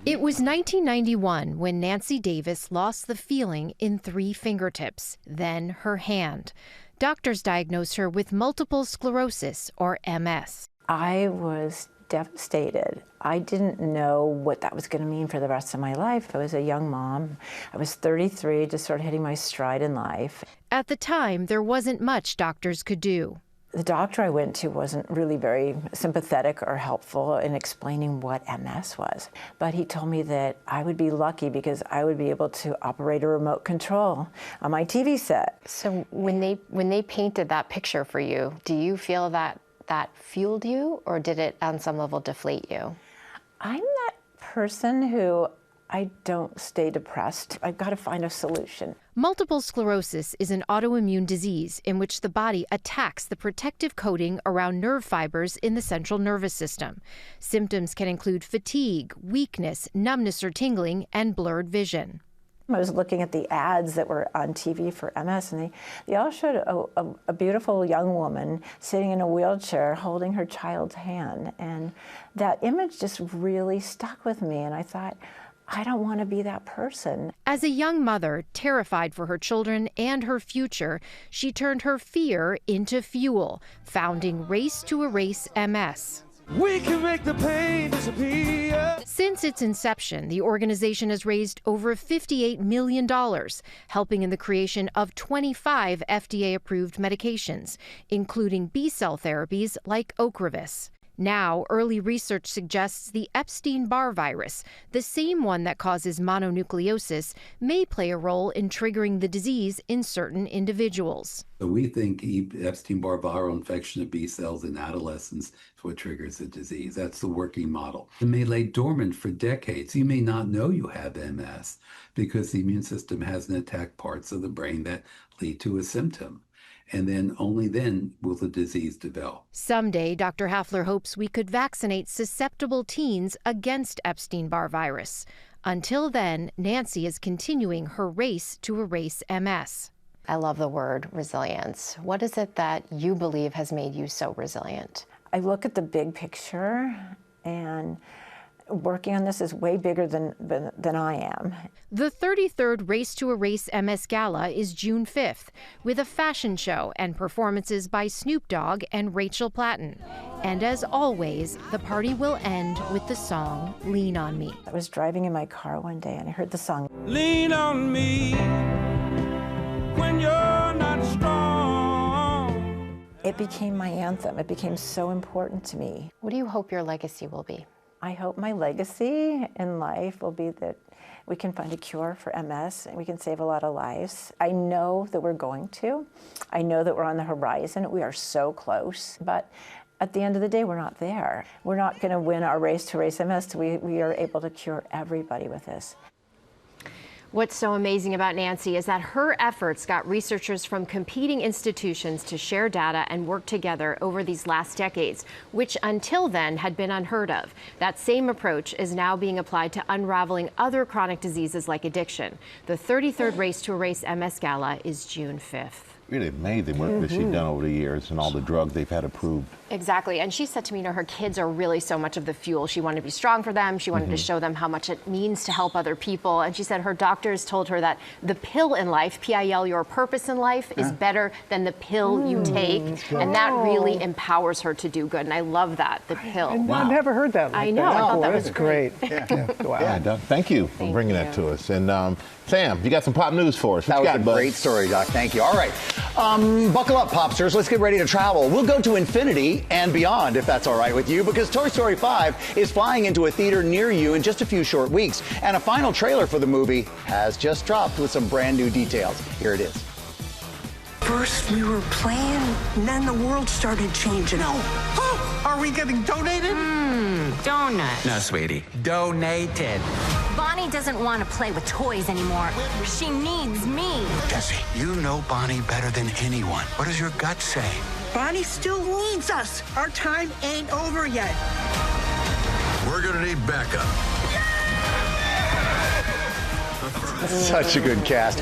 It was 1991 when Nancy Davis lost the feeling in 3 fingertips, then her hand. Doctors diagnosed her with multiple sclerosis, or MS. I was devastated. I didn't know what that was going to mean for the rest of my life. I was a young mom. I was 33, just sort of hitting my stride in life. At the time, there wasn't much doctors could do. The doctor I went to wasn't really very sympathetic or helpful in explaining what MS was. But he told me that I would be lucky because I would be able to operate a remote control on my TV set. So when they painted that picture for you, do you feel that fueled you, or did it on some level deflate you? I'm that person who I don't stay depressed. I've got to find a solution. Multiple sclerosis is an autoimmune disease in which the body attacks the protective coating around nerve fibers in the central nervous system. Symptoms can include fatigue, weakness, numbness or tingling, and blurred vision. I was looking at the ads that were on TV for MS, and they all showed a beautiful young woman sitting in a wheelchair holding her child's hand. And that image just really stuck with me, and I thought, I don't want to be that person. As a young mother, terrified for her children and her future, she turned her fear into fuel, founding Race to Erase MS. We can make the pain disappear. Since its inception, the organization has raised over $58 million, helping in the creation of 25 FDA-approved medications, including B-cell therapies like Ocrevus. Now, early research suggests the Epstein-Barr virus, the same one that causes mononucleosis, may play a role in triggering the disease in certain individuals. So we think Epstein-Barr viral infection of B cells in adolescence is what triggers the disease. That's the working model. It may lay dormant for decades. You may not know you have MS because the immune system hasn't attacked parts of the brain that lead to a symptom. And then only then will the disease develop. Someday, Dr. Hafler hopes we could vaccinate susceptible teens against Epstein-Barr virus. Until then, Nancy is continuing her race to erase MS. I love the word resilience. What is it that you believe has made you so resilient? I look at the big picture, and working on this is way bigger than I am. The 33rd Race to Erase MS Gala is June 5th, with a fashion show and performances by Snoop Dogg and Rachel Platten. And as always, the party will end with the song Lean on Me. I was driving in my car one day and I heard the song. Lean on me when you're not strong. It became my anthem. It became so important to me. What do you hope your legacy will be? I hope my legacy in life will be that we can find a cure for MS and we can save a lot of lives. I know that we're going to. I know that we're on the horizon. We are so close. But at the end of the day, we're not there. We're not going to win our race to erase MS till we are able to cure everybody with this. What's so amazing about Nancy is that her efforts got researchers from competing institutions to share data and work together over these last decades, which until then had been unheard of. That same approach is now being applied to unraveling other chronic diseases like addiction. The 33rd Race to Erase MS Gala is June 5th. Really amazing work that she's done over the years and all the drugs they've had approved. Exactly. And she said to me, her kids are really so much of the fuel. She wanted to be strong for them. She wanted to show them how much it means to help other people. And she said her doctors told her that the pill in life, PIL, your purpose in life, is better than the pill you take. And that really empowers her to do good. And I love that, the pill. I never heard that. I know. I thought that was great. Wow. Yeah, Doc, thank you for bringing that to us. And Sam, you got some pop news for us. That was a great story, Doc. Thank you. All right. Buckle up, Popsters. Let's get ready to travel. We'll go to infinity and beyond, if that's all right with you, because Toy Story 5 is flying into a theater near you in just a few short weeks. And a final trailer for the movie has just dropped with some brand new details. Here it is. First we were playing, and then the world started changing. Oh, are we getting donated? Donut. No, sweetie. Donated. Bonnie doesn't want to play with toys anymore. She needs me. Jesse, you know Bonnie better than anyone. What does your gut say? Bonnie still needs us. Our time ain't over yet. We're gonna need backup. Such a good cast.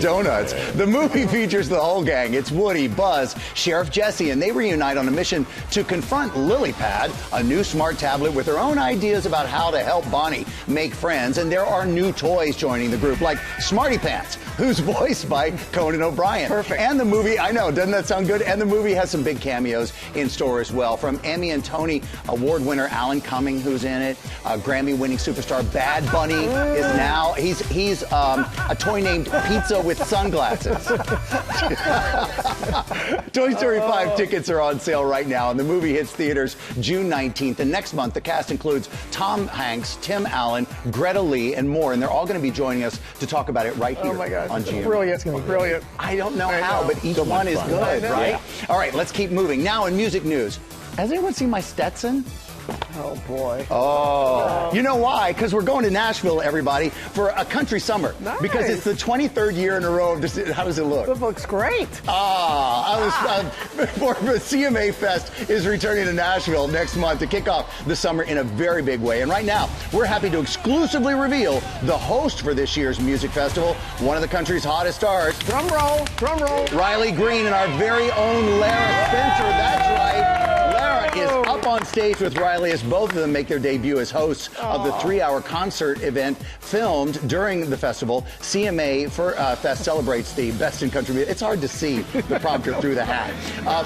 Donuts. The movie features the whole gang. It's Woody, Buzz, Sheriff Jesse, and they reunite on a mission to confront LilyPad, a new smart tablet with her own ideas about how to help Bonnie make friends. And there are new toys joining the group, like Smarty Pants, who's voiced by Conan O'Brien. Perfect. And the movie, I know, doesn't that sound good? And the movie has some big cameos in store as well, from Emmy and Tony Award winner Alan Cumming, who's in it. Grammy-winning superstar Bad Bunny is now, he's a toy named Pizza with sunglasses. Toy Story 5 tickets are on sale right now, and the movie hits theaters June 19th. And next month, the cast includes Tom Hanks, Tim Allen, Greta Lee, and more. And they're all going to be joining us to talk about it right here on GMA. Brilliant. It's going to be brilliant. I don't know how, but each one is good, right? Yeah. All right, let's keep moving. Now in music news. Has anyone seen my Stetson? Oh, boy. Oh. You know why? Because we're going to Nashville, everybody, for a country summer. Nice. Because it's the 23rd year in a row of this. How does it look? It looks great. CMA Fest is returning to Nashville next month to kick off the summer in a very big way. And right now, we're happy to exclusively reveal the host for this year's music festival, one of the country's hottest stars. Drum roll, drum roll. Riley Green and our very own Lara Spencer. That's right. Lara is up on stage with Riley as both of them make their debut as hosts of the 3-hour concert event filmed during the festival. CMA Fest celebrates the best in country music. It's hard to see the prompter through the hat.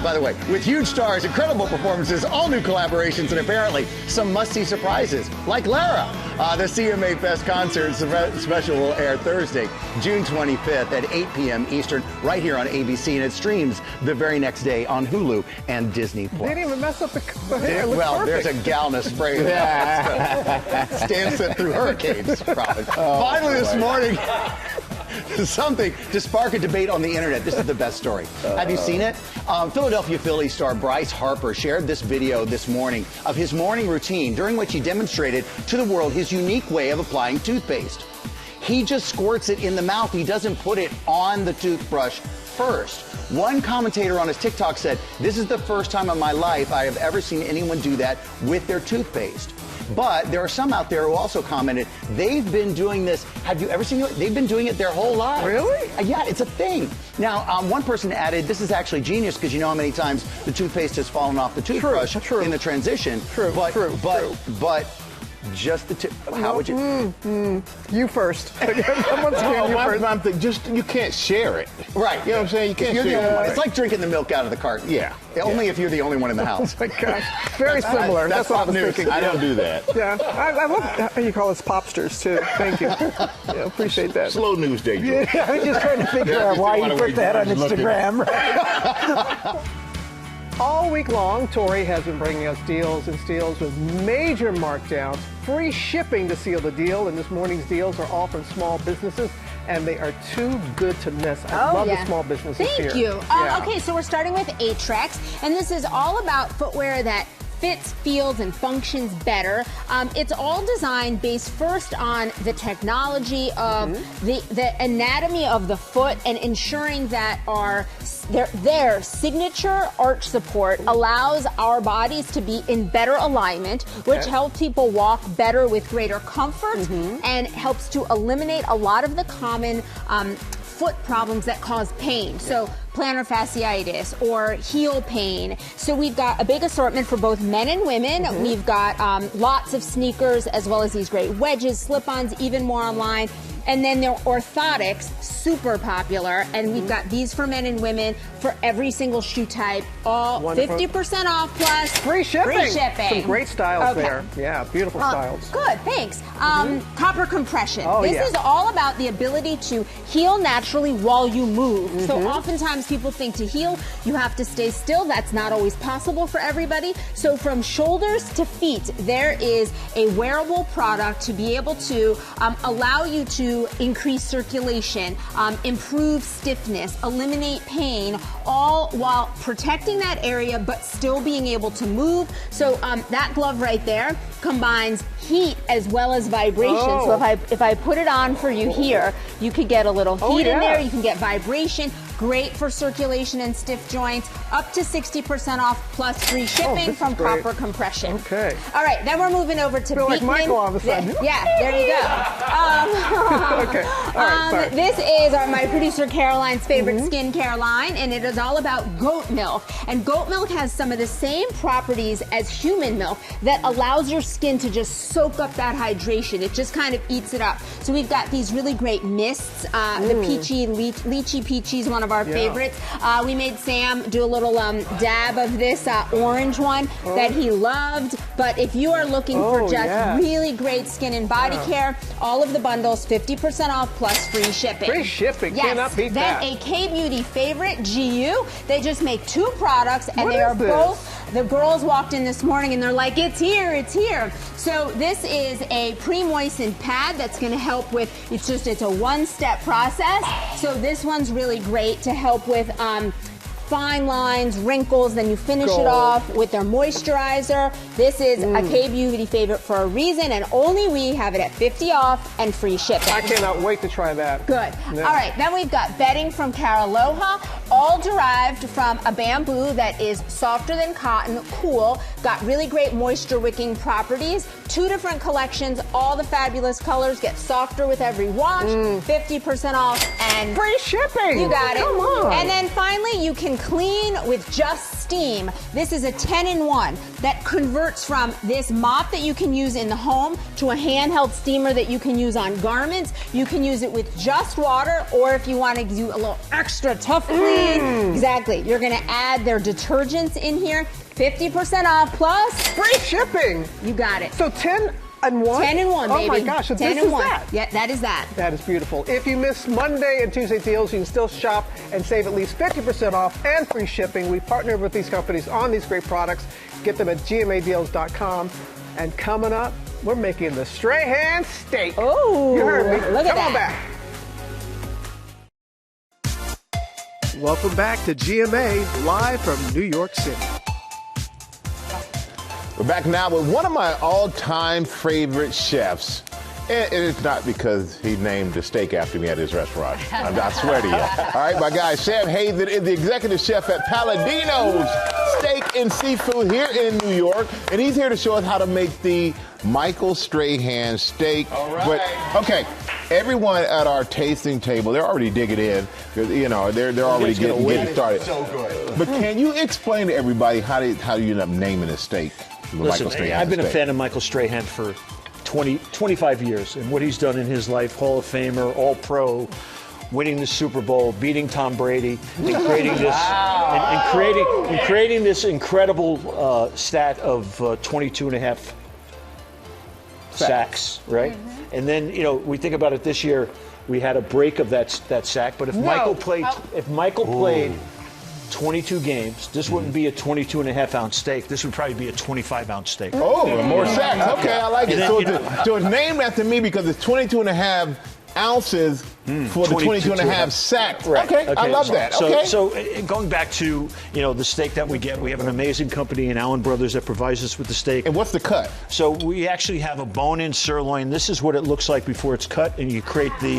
By the way, with huge stars, incredible performances, all new collaborations, and apparently some must-see surprises, like Lara. The CMA Fest concert special will air Thursday, June 25th at 8 p.m. Eastern, right here on ABC, and it streams the very next day on Hulu and Disney+. They didn't even mess up the well, there's a Galna spray that stands it through hurricanes. Finally this morning, something to spark a debate on the internet. This is the best story. Have you seen it? Philadelphia Phillies star Bryce Harper shared this video this morning of his morning routine, during which he demonstrated to the world his unique way of applying toothpaste. He just squirts it in the mouth. He doesn't put it on the toothbrush first. One commentator on his TikTok said, "This is the first time in my life I have ever seen anyone do that with their toothpaste." But there are some out there who also commented, they've been doing this. Have you ever seen it? They've been doing it their whole lives. Really? Yeah, it's a thing. Now, one person added, this is actually genius because you know how many times the toothpaste has fallen off the toothbrush in the transition. True. But just the two. How would you? You first. Once again, you first. Just you can't share it. Right. You know what I'm saying? You can't share it. It's like drinking the milk out of the carton. Yeah. Only if you're the only one in the house. Oh my gosh. Very similar. That's what I was thinking. I don't do that. Yeah. I love how you call us popsters, too. Thank you. Yeah, appreciate that. Slow news day, George. Yeah, I was just trying to figure out why you put that on Instagram. All week long, Tori has been bringing us deals and steals with major markdowns, free shipping to seal the deal, and this morning's deals are all from small businesses, and they are too good to miss. I love the small businesses here. Thank you. Okay, so we're starting with Aetrex, and this is all about footwear that fits, feels, and functions better. It's all designed based first on the technology of the anatomy of the foot and ensuring that their signature arch support allows our bodies to be in better alignment, which helps people walk better with greater comfort and helps to eliminate a lot of the common foot problems that cause pain. So plantar fasciitis or heel pain. So we've got a big assortment for both men and women. We've got lots of sneakers as well as these great wedges, slip-ons, even more online. And then their orthotics, super popular. And we've got these for men and women for every single shoe type. All 50% off plus free shipping. Free shipping. Some great styles there. Yeah, beautiful styles. Good, thanks. Copper compression. This is all about the ability to heal naturally while you move. So oftentimes people think to heal, you have to stay still. That's not always possible for everybody. So from shoulders to feet, there is a wearable product to be able to allow you to increase circulation, improve stiffness, eliminate pain, all while protecting that area but still being able to move. So that glove right there combines heat as well as vibration. So if I put it on for you here, you could get a little heat in there, you can get vibration. Great for circulation and stiff joints. Up to 60% off plus free shipping from Copper Compression. Okay. All right, then we're moving over to Feel like Beekman. Michael all of a sudden. Yeah, there you go. Okay. All right, sorry. This is my producer Caroline's favorite skincare line, and it is all about goat milk. And goat milk has some of the same properties as human milk that allows your skin to just soak up that hydration. It just kind of eats it up. So we've got these really great mists. The peachy, lychee peachy is one of our favorites. We made Sam do a little dab of this orange one that he loved. But if you are looking for just really great skin and body care, all of the bundles 50% off plus free shipping. Free shipping. Yes. Cannot beat that. Then a K-Beauty favorite, GU. They just make two products, and they are both. The girls walked in this morning and they're like, it's here, it's here. So this is a pre-moistened pad that's going to help with, it's a one-step process. So this one's really great to help with fine lines, wrinkles, then you finish it off with their moisturizer. This is a K-Beauty favorite for a reason, and only we have it at 50 off and free shipping. I cannot wait to try that. Good. Yeah. All right, then we've got bedding from Caraloha, all derived from a bamboo that is softer than cotton, cool, got really great moisture wicking properties. 2 different collections, all the fabulous colors, get softer with every wash, 50% off, and free shipping. You got it. Come on. And then finally, you can clean with just steam. This is a 10-in-1 that converts from this mop that you can use in the home to a handheld steamer that you can use on garments. You can use it with just water, or if you want to do a little extra tough clean, exactly. You're going to add their detergents in here. 50% off plus free shipping. You got it. So 10-in-1? 10-in-1, baby. Oh my gosh, so 10 this in is 1. that. Yeah, that is that. That is beautiful. If you miss Monday and Tuesday deals, you can still shop and save at least 50% off and free shipping. We partner with these companies on these great products. Get them at gmadeals.com. And coming up, we're making the Strahan steak. Oh, you heard me. Look at Come on that. back. Welcome back to GMA, live from New York City. We're back now with one of my all-time favorite chefs. And it's not because he named the steak after me at his restaurant. I swear to you. All right, my guy, Sam Hazen is the executive chef at Palladino's Steak and Seafood here in New York. And he's here to show us how to make the Michael Strahan steak. All right. But, okay, everyone at our tasting table, they're already digging in. You know, they're already getting started. So good. But can you explain to everybody how you end up naming a steak? Listen, I've been a fan of Michael Strahan for 25 years and what he's done in his life, Hall of Famer, All-Pro, winning the Super Bowl, beating Tom Brady, and creating this, and creating this incredible stat of 22 and a half sacks, right? And then, you know, we think about it this year, we had a break of that sack, but if Michael played 22 games, this wouldn't be a 22 and a half ounce steak. This would probably be a 25 ounce steak. Oh, more sacks. Okay, I like it. So it's named after me because it's 22 and a half ounces for the 22 and a half sack. Right. Okay, I love that. Okay. So going back to, you know, the steak that we get, we have an amazing company in Allen Brothers that provides us with the steak. And what's the cut? So we actually have a bone-in sirloin. This is what it looks like before it's cut, and you create the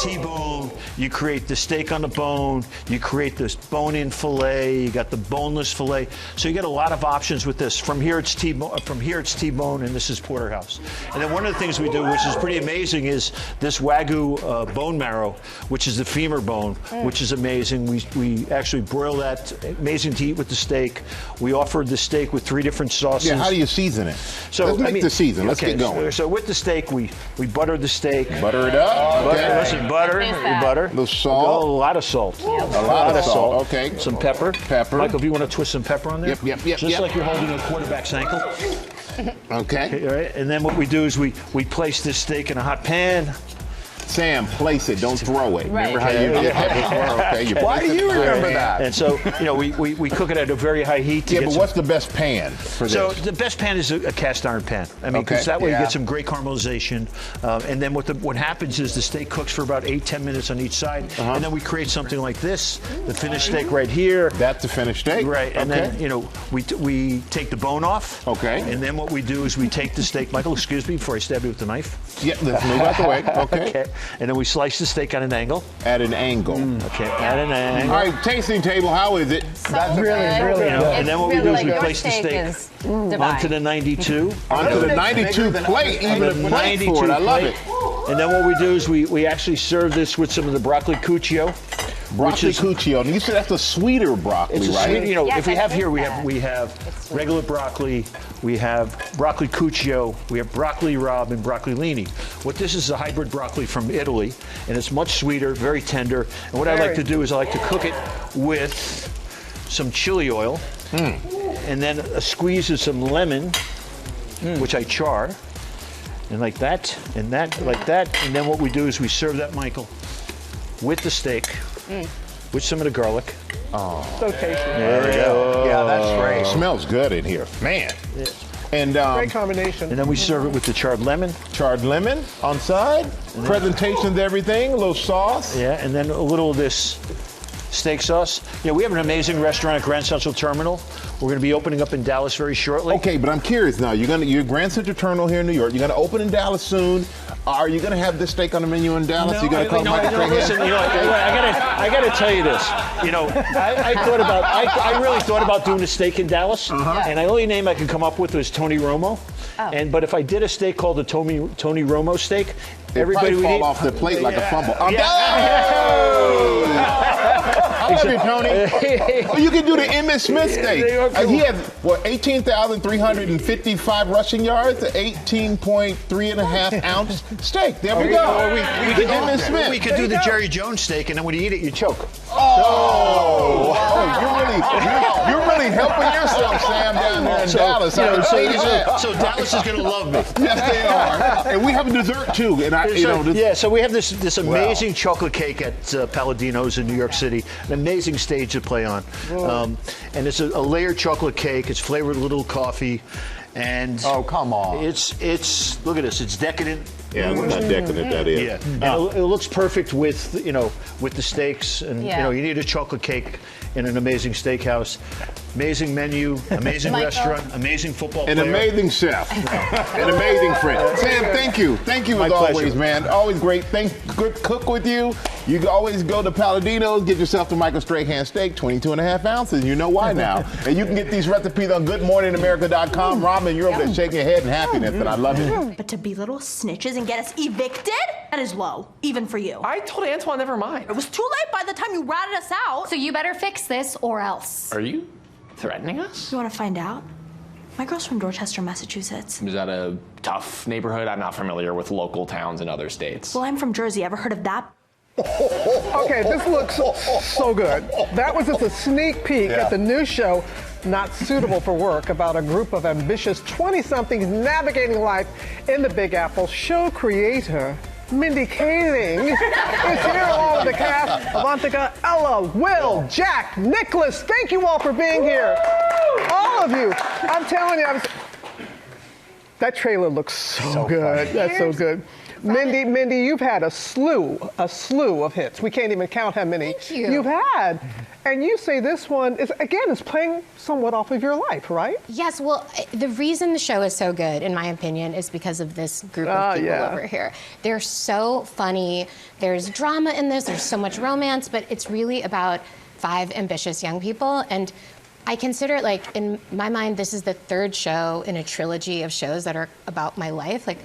T-bone, you create the steak on the bone, you create this bone-in fillet, you got the boneless fillet. So you get a lot of options with this. From here it's T-bone, and this is porterhouse. And then one of the things we do, which is pretty amazing, is this Wagyu bone marrow, which is the femur bone, which is amazing. We actually broil that, amazing to eat with the steak. We offer the steak with 3 different sauces. Yeah, how do you season it? So let's make the season. Let's get going. So with the steak, we butter the steak. Butter it up. Butter. A little salt. A lot of salt. A lot of salt. Okay. Some pepper. Michael, if you want to twist some pepper on there. Yep. Just like you're holding a quarterback's ankle. Okay. All right. And then what we do is we place this steak in a hot pan. Sam, place it, don't throw it. Right. Remember how you did that before? Why do you remember that? And so, you know, we cook it at a very high heat. But what's the best pan for this? So the best pan is a cast iron pan. I mean, because that way you get some great caramelization. And then what happens is the steak cooks for about 8-10 minutes on each side. And then we create something like this, the finished steak right here. That's the finished steak? Right. And then, you know, we take the bone off. Okay. And then what we do is we take the steak. Michael, excuse me before I stab you with the knife. Yeah, let's move out the way. Okay. And then we slice the steak at an angle. At an angle. Okay, at an angle. All right, tasting table, how is it? That's really good. And then what we do is we place the steak onto the 92. Onto the 92 plate, even a plate for it. I love it. And then what we do is we actually serve this with some of the broccoli cuccio. Broccoli cuccio. And you said that's a sweeter broccoli, it's right? Sweet, you know, if we have here, we have regular broccoli, we have broccoli cuccio, we have broccoli rabe, and broccolini. What this is a hybrid broccoli from Italy, and it's much sweeter, very tender. And what I like to do is I like to cook it with some chili oil, and then a squeeze of some lemon, which I char, and like that, and that, like that. And then what we do is we serve that, Michael, with the steak, with some of the garlic. Oh, so tasty. There we go. Yeah, that's great. Smells good in here, man. Yeah. And great combination. And then we serve it with the charred lemon. Charred lemon on side. Presentation's everything. A little sauce. Yeah, and then a little of this steak sauce. You know, we have an amazing restaurant at Grand Central Terminal. We're going to be opening up in Dallas very shortly. Okay, but I'm curious now. You're Grand Central Terminal here in New York. You're going to open in Dallas soon. Are you going to have this steak on the menu in Dallas? No, you got to call Michael Strahan? Listen, you know, I got to tell you this. You know, I really thought about doing a steak in Dallas, and the only name I could come up with was Tony Romo. But if I did a steak called the Tony Romo steak, everybody would fall off the plate like a fumble. I love you, Tony. You can do the Emmitt Smith steak. He has, 18,355 rushing yards, 18.3 and a half ounce steak. There we go. We could do the Jerry Jones steak, and then when you eat it, you choke. Oh, you're really helping yourself, Sam, down there in Dallas. So Dallas is going to love me. Yes, they are. And we have a dessert too. And so we have this amazing chocolate cake at Palladino's in New York City. An amazing stage to play on. And it's a layered chocolate cake. It's flavored with a little coffee. And oh, come on. It's look at this. It's decadent. Yeah, we're not decadent, that is. Yeah. And it looks perfect with with the steaks, and you need a chocolate cake in an amazing steakhouse. Amazing menu, amazing restaurant, amazing football player. An amazing chef. An amazing friend. Sam, thank you. Thank you as always, man. Always great. Good cook with you. You can always go to Palladino's, get yourself the Michael Strahan steak, 22 and a half ounces. You know why now. And you can get these recipes on GoodMorningAmerica.com. Robin, you're over there shaking your head in happiness, and I love it. But to be little snitches and get us evicted? That is low, even for you. I told Antoine never mind. It was too late by the time you ratted us out. So you better fix this or else. Are you threatening us? You want to find out? My girl's from Dorchester, Massachusetts. Is that a tough neighborhood? I'm not familiar with local towns in other states. Well, I'm from Jersey. Ever heard of that? Okay, this looks so good. That was just a sneak peek at the new show, Not Suitable for Work, about a group of ambitious 20-somethings navigating life in the Big Apple. Show creator Mindy Kaling is here along with the cast: Avantika, Ella, Will, Jack, Nicholas. Thank you all for being here. All of you. I'm telling you, that trailer looks so good. Funny. That's so good. Mindy, you've had a slew of hits. We can't even count how many you've had. And you say this one is playing somewhat off of your life, right? Yes, well, the reason the show is so good, in my opinion, is because of this group of people over here. They're so funny. There's drama in this. There's so much romance, but it's really about 5 ambitious young people. And I consider it, like, in my mind, this is the 3rd show in a trilogy of shows that are about my life. Like,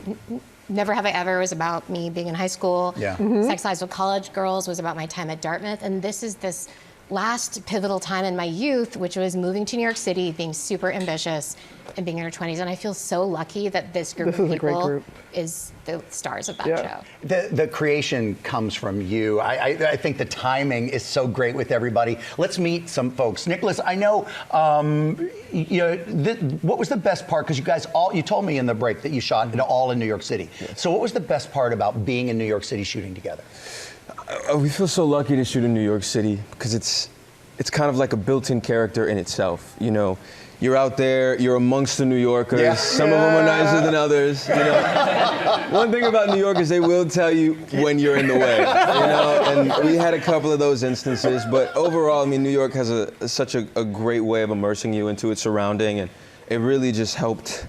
Never Have I Ever was about me being in high school. Yeah. Sex Lives with College Girls was about my time at Dartmouth. And this is this last pivotal time in my youth, which was moving to New York City, being super ambitious, and being in her 20s. And I feel so lucky that this group of people is the stars of that show. The creation comes from you. I think the timing is so great with everybody. Let's meet some folks. Nicholas, I know, what was the best part? Because you guys you told me in the break that you shot it all in New York City. So what was the best part about being in New York City shooting together? We feel so lucky to shoot in New York City because it's kind of like a built-in character in itself. You know, you're out there, you're amongst the New Yorkers. Some of them are nicer than others. You know, one thing about New York is they will tell you when you're in the way. You know, and we had a couple of those instances, but overall, I mean, New York has such a great way of immersing you into its surrounding, and it really just helped.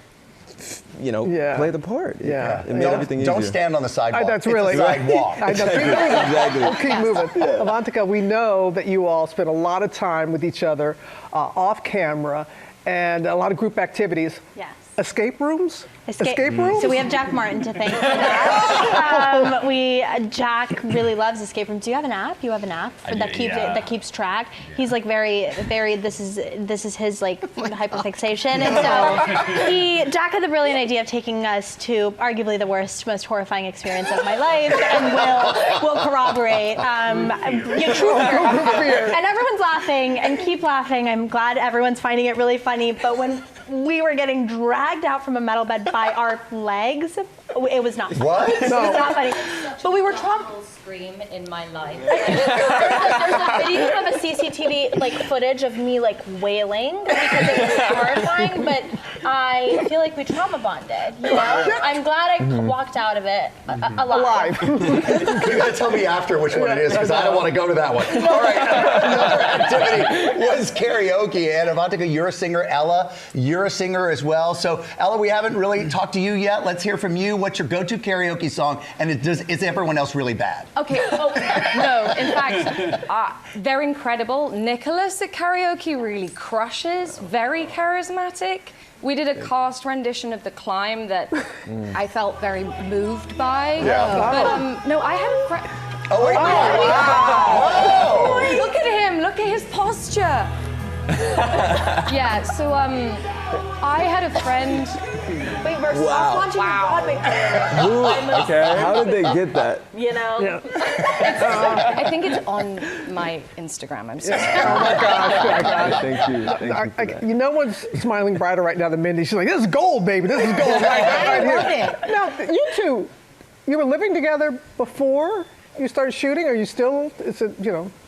Play the part. It made everything easier. Don't stand on the sidewalk. That's really it's a sidewalk. Exactly. We'll keep moving. Avantika, we know that you all spend a lot of time with each other off camera and a lot of group activities. Yes. Escape rooms? Escape rooms? So we have Jack Martin to thank for that. Jack really loves escape rooms. Do you have an app? You have an app that keeps track. He's like very. This is his like hyperfixation, and so Jack had the brilliant idea of taking us to arguably the worst, most horrifying experience of my life, and will corroborate. True fear. And everyone's laughing and keep laughing. I'm glad everyone's finding it really funny. But when we were getting dragged out from a metal bed by our legs, it was not funny. What? It was not funny. But we were scream in my life. There's even have a CCTV footage of me wailing because it was horrifying. But I feel like we trauma bonded. You know, I'm glad I walked out of it alive. You gotta tell me after which one it is because I don't want to go to that one. All right, another activity was karaoke. And Avantika, you're a singer. Ella, you're a singer as well. So Ella, we haven't really talked to you yet. Let's hear from you. What's your go-to karaoke song? And is everyone else really bad? Okay. Oh, no. In fact, they're incredible. Nicholas at karaoke really crushes. Very charismatic. We did a cast rendition of The Climb that I felt very moved by. But no, I had a friend. Oh, wait. Wow. Look at him. Look at his posture. Yeah, so I had a friend. Wait, we're soft launching Broadway. How did they get that? You know? I think it's on my Instagram. I'm sorry. Oh my gosh. Thank you. No one's smiling brighter right now than Mindy. She's like, this is gold, baby. This is gold right here. Now, you two, you were living together before you started shooting? Are you still,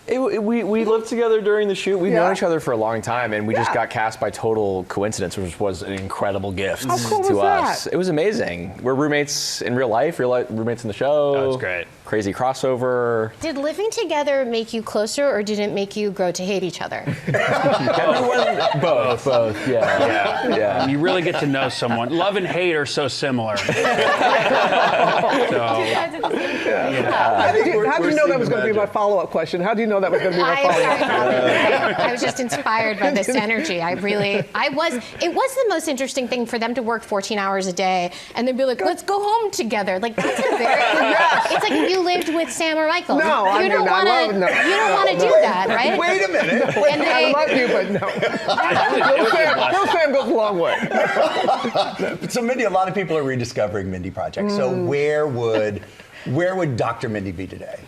We lived together during the shoot. We've known each other for a long time, and we just got cast by total coincidence, which was an incredible gift to us. It was amazing. We're roommates in real life, roommates in the show. That was great. Crazy crossover. Did living together make you closer, or did it make you grow to hate each other? Both, yeah. You really get to know someone. Love and hate are so similar. How did you know that was going to be my follow-up question? How do you know know that was going to be my follow-up. I was just inspired by this energy. It was the most interesting thing for them to work 14 hours a day and then be like, let's go home together. Like, that's a very, it's like if you lived with Sam or Michael. No, you don't want to do that, right? Wait a minute. And I love you, but no. Little Sam goes a long way. So, Mindy, a lot of people are rediscovering Mindy Project. So where would Dr. Mindy be today?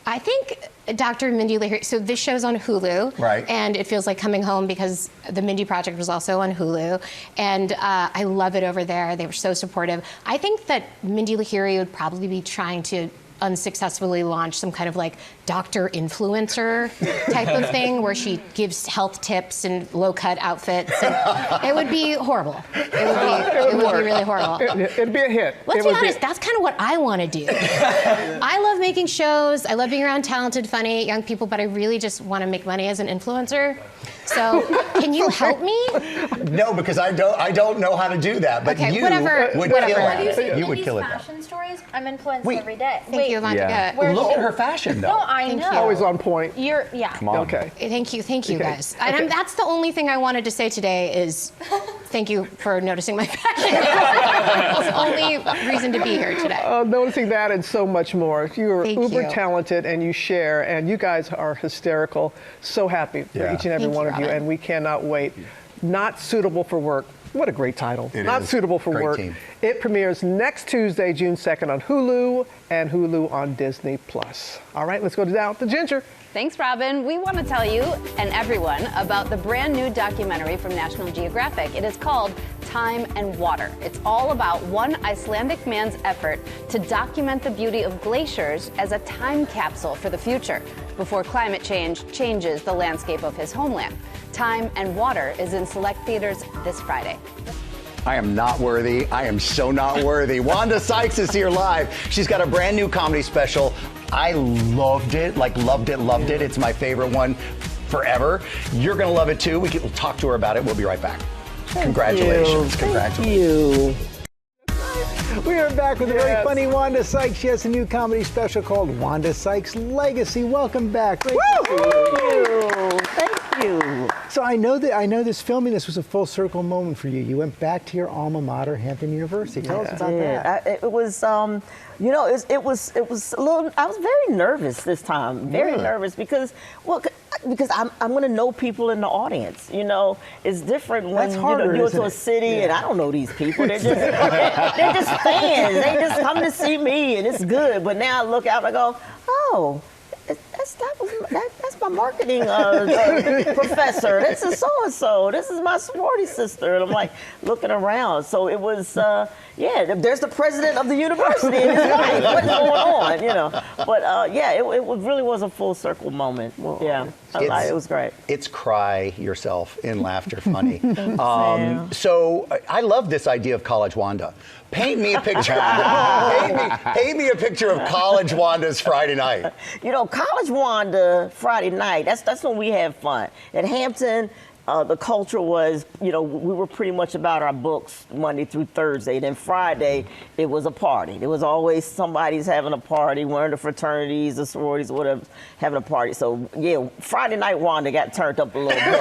I think Dr. Mindy Lahiri, so this show's on Hulu. Right. And it feels like coming home because the Mindy Project was also on Hulu. And I love it over there. They were so supportive. I think that Mindy Lahiri would probably be trying to unsuccessfully launch some kind of like doctor influencer type of thing where she gives health tips and low-cut outfits. And it would be horrible. It would be really horrible. It'd be a hit. Let's be honest, that's kind of what I want to do. I love making shows. I love being around talented, funny, young people, but I really just want to make money as an influencer. So, can you help me? No, because I don't know how to do that. But okay, you whatever. would kill it. You would kill it. Fashion stories, I'm influenced Wait. every day. Thank you, Ivanka. Look at her fashion, though. No, I know. Always on point. Come on. Okay. Thank you, guys. And that's the only thing I wanted to say today is thank you for noticing my fashion. That's the only reason to be here today. Noticing that and so much more. You're Thank uber you. talented and you share, and you guys are hysterical. So happy for each and every Thank one you, of you, Robin. and we cannot wait. Not Suitable for Work. What a great title. Not Suitable for Great Work. team. It premieres next Tuesday, June 2nd on Hulu and Hulu on Disney+. All right, let's go down to Ginger. Thanks, Robin. We want to tell you and everyone about the brand new documentary from National Geographic. It is called Time and Water. It's all about one Icelandic man's effort to document the beauty of glaciers as a time capsule for the future before climate change changes the landscape of his homeland. Time and Water is in select theaters this Friday. I am not worthy. I am so not worthy. Wanda Sykes is here live. She's got a brand new comedy special. I loved it, loved it. It's my favorite one forever. You're going to love it too. We'll talk to her about it. We'll be right back. Congratulations. Congratulations. We are back with the very funny Wanda Sykes. She has a new comedy special called Wanda Sykes Legacy. Welcome back. Great to see you. Thank you. So I know this filming this was a full circle moment for you. You went back to your alma mater, Hampton University. Tell us about that. It was, it was a little. I was very nervous this time. Very nervous because I'm going to know people in the audience. You know, it's different when That's harder, you go isn't to a it? city and I don't know these people. They're just they're just fans. They just come to see me and it's good. But now I look out and I go, oh. That's my marketing professor. This is so-and-so. This is my sorority sister. And I'm like looking around. So it was, there's the president of the university in his life. What's going on, you know? But it really was a full circle moment. Yeah, it was great. It's cry yourself in laughter funny. So I love this idea of College Wanda. Paint me a picture. paint me a picture of College Wanda's Friday night. You know, College Wanda Friday night, that's when we have fun. At Hampton, the culture was, we were pretty much about our books Monday through Thursday. Then Friday, it was a party. There was always somebody's having a party, one of the fraternities, the sororities, whatever, having a party. So, Friday night Wanda got turned up a little bit.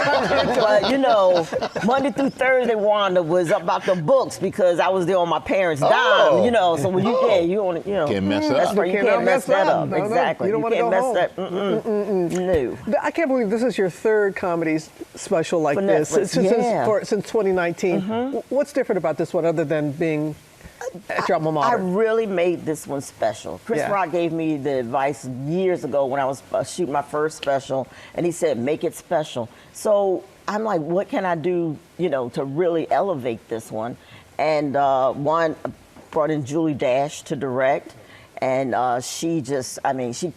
But, Monday through Thursday Wanda was about the books because I was there on my parents' dime, So when you Can't mess up. That's right, you can't mess that up. No, exactly. You don't want to can't go mess home. that. No. I can't believe this is your third comedy special like For this Netflix, since 2019. What's different about this one other than being at your alma mater? I really made this one special. Chris Rock gave me the advice years ago when I was shooting my first special, and he said, make it special. So I'm like, what can I do, to really elevate this one? And one, brought in Julie Dash to direct. And she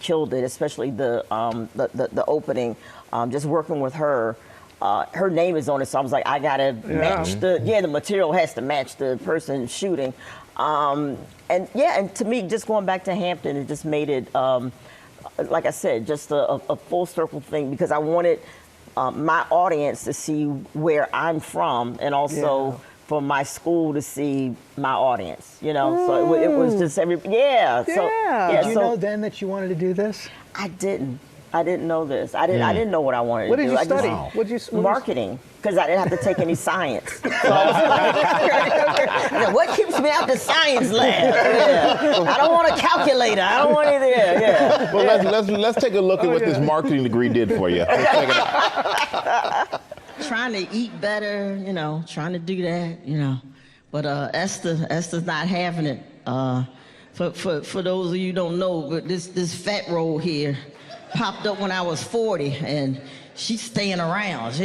killed it, especially the opening. Just working with her. Her name is on it, so I was like, I gotta match the material has to match the person shooting. And to me, just going back to Hampton, it just made it, like I said, just a full circle thing because I wanted my audience to see where I'm from and also for my school to see my audience, So it was just Did you know then that you wanted to do this? I didn't. I didn't know this. I didn't know what I wanted What to did do. you I study? Just, What did you marketing, because I didn't have to take any science. So I was like, what keeps me out the science lab? Yeah. I don't want a calculator. I don't want anything. Yeah. Well, let's take a look at what this marketing degree did for you. Let's check it out. Trying to eat better, trying to do that, But Esther's not having it. For those of you who don't know, but this fat roll here popped up when I was 40, and she's staying around.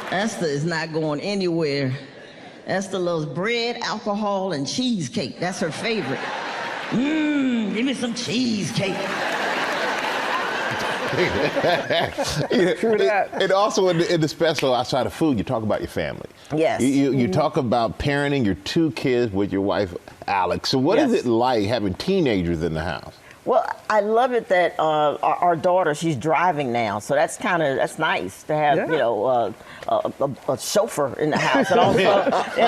Esther is not going anywhere. Esther loves bread, alcohol, and cheesecake. That's her favorite. Give me some cheesecake. True that. And also in the special, outside of food, you talk about your family. Yes. You talk about parenting your 2 kids with your wife, Alex. So what is it like having teenagers in the house? Well, I love it that our daughter, she's driving now, so that's nice to have a chauffeur in the house, and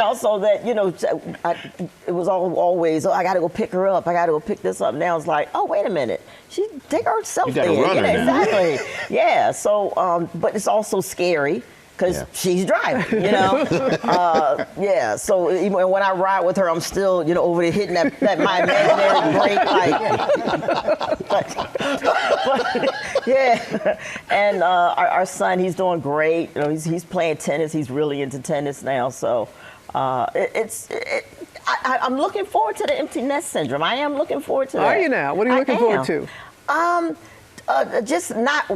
also that it was always I got to go pick her up, I got to go pick this up. Now it's like, oh wait a minute, she take herself there. Exactly. Yeah. So, but it's also scary. Because she's driving, yeah. So even when I ride with her, I'm still, over there hitting that my imaginary brake, but yeah. And our son, he's doing great. He's playing tennis. He's really into tennis now. So I'm looking forward to the empty nest syndrome. I am looking forward to that. Are you now? What are you looking forward to? Just not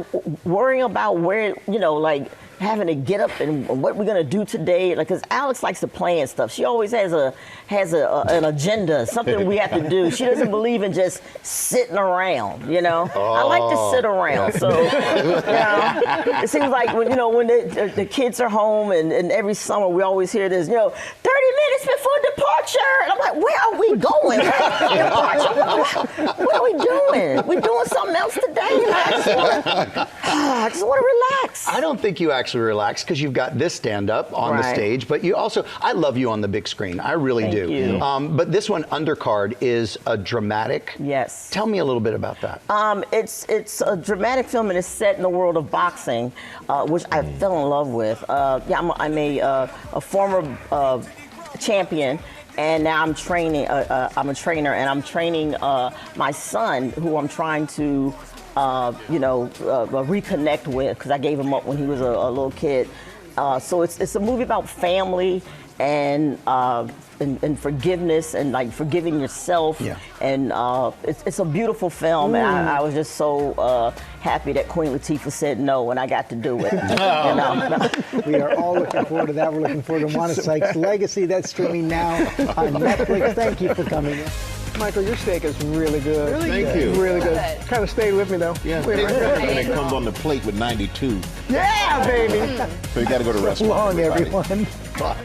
worrying about where, having to get up and what we're gonna do today, because Alex likes to plan stuff. She always has an agenda, something we have to do. She doesn't believe in just sitting around. I like to sit around. So it seems like when the kids are home and every summer we always hear this, 30 minutes before departure, and I'm like, where are we going? What are we doing? We're doing something else today. I just want to relax. I don't think you actually relax because you've got this stand-up on the stage, but you also, I love you on the big screen. I really do. You. But this one, Undercard, is a dramatic. Yes. Tell me a little bit about that. It's a dramatic film, and it's set in the world of boxing, which I fell in love with. I'm a former champion. And now I'm training. I'm a trainer, and I'm training my son, who I'm trying to, reconnect with, because I gave him up when he was a little kid. So it's a movie about family and forgiveness and like forgiving yourself. Yeah. And it's a beautiful film, and I was just so happy that Queen Latifah said no when I got to do it. We are all looking forward to that. We're looking forward to Wanda Sykes' Legacy. That's streaming now on Netflix. Thank you for coming in. Michael, your steak is really good. Thank you. Really good. Kind of stayed with me, though. Yeah. And it comes on the plate with 92. Yeah, baby. So you got to go to the restaurant. So long, everyone. Bye.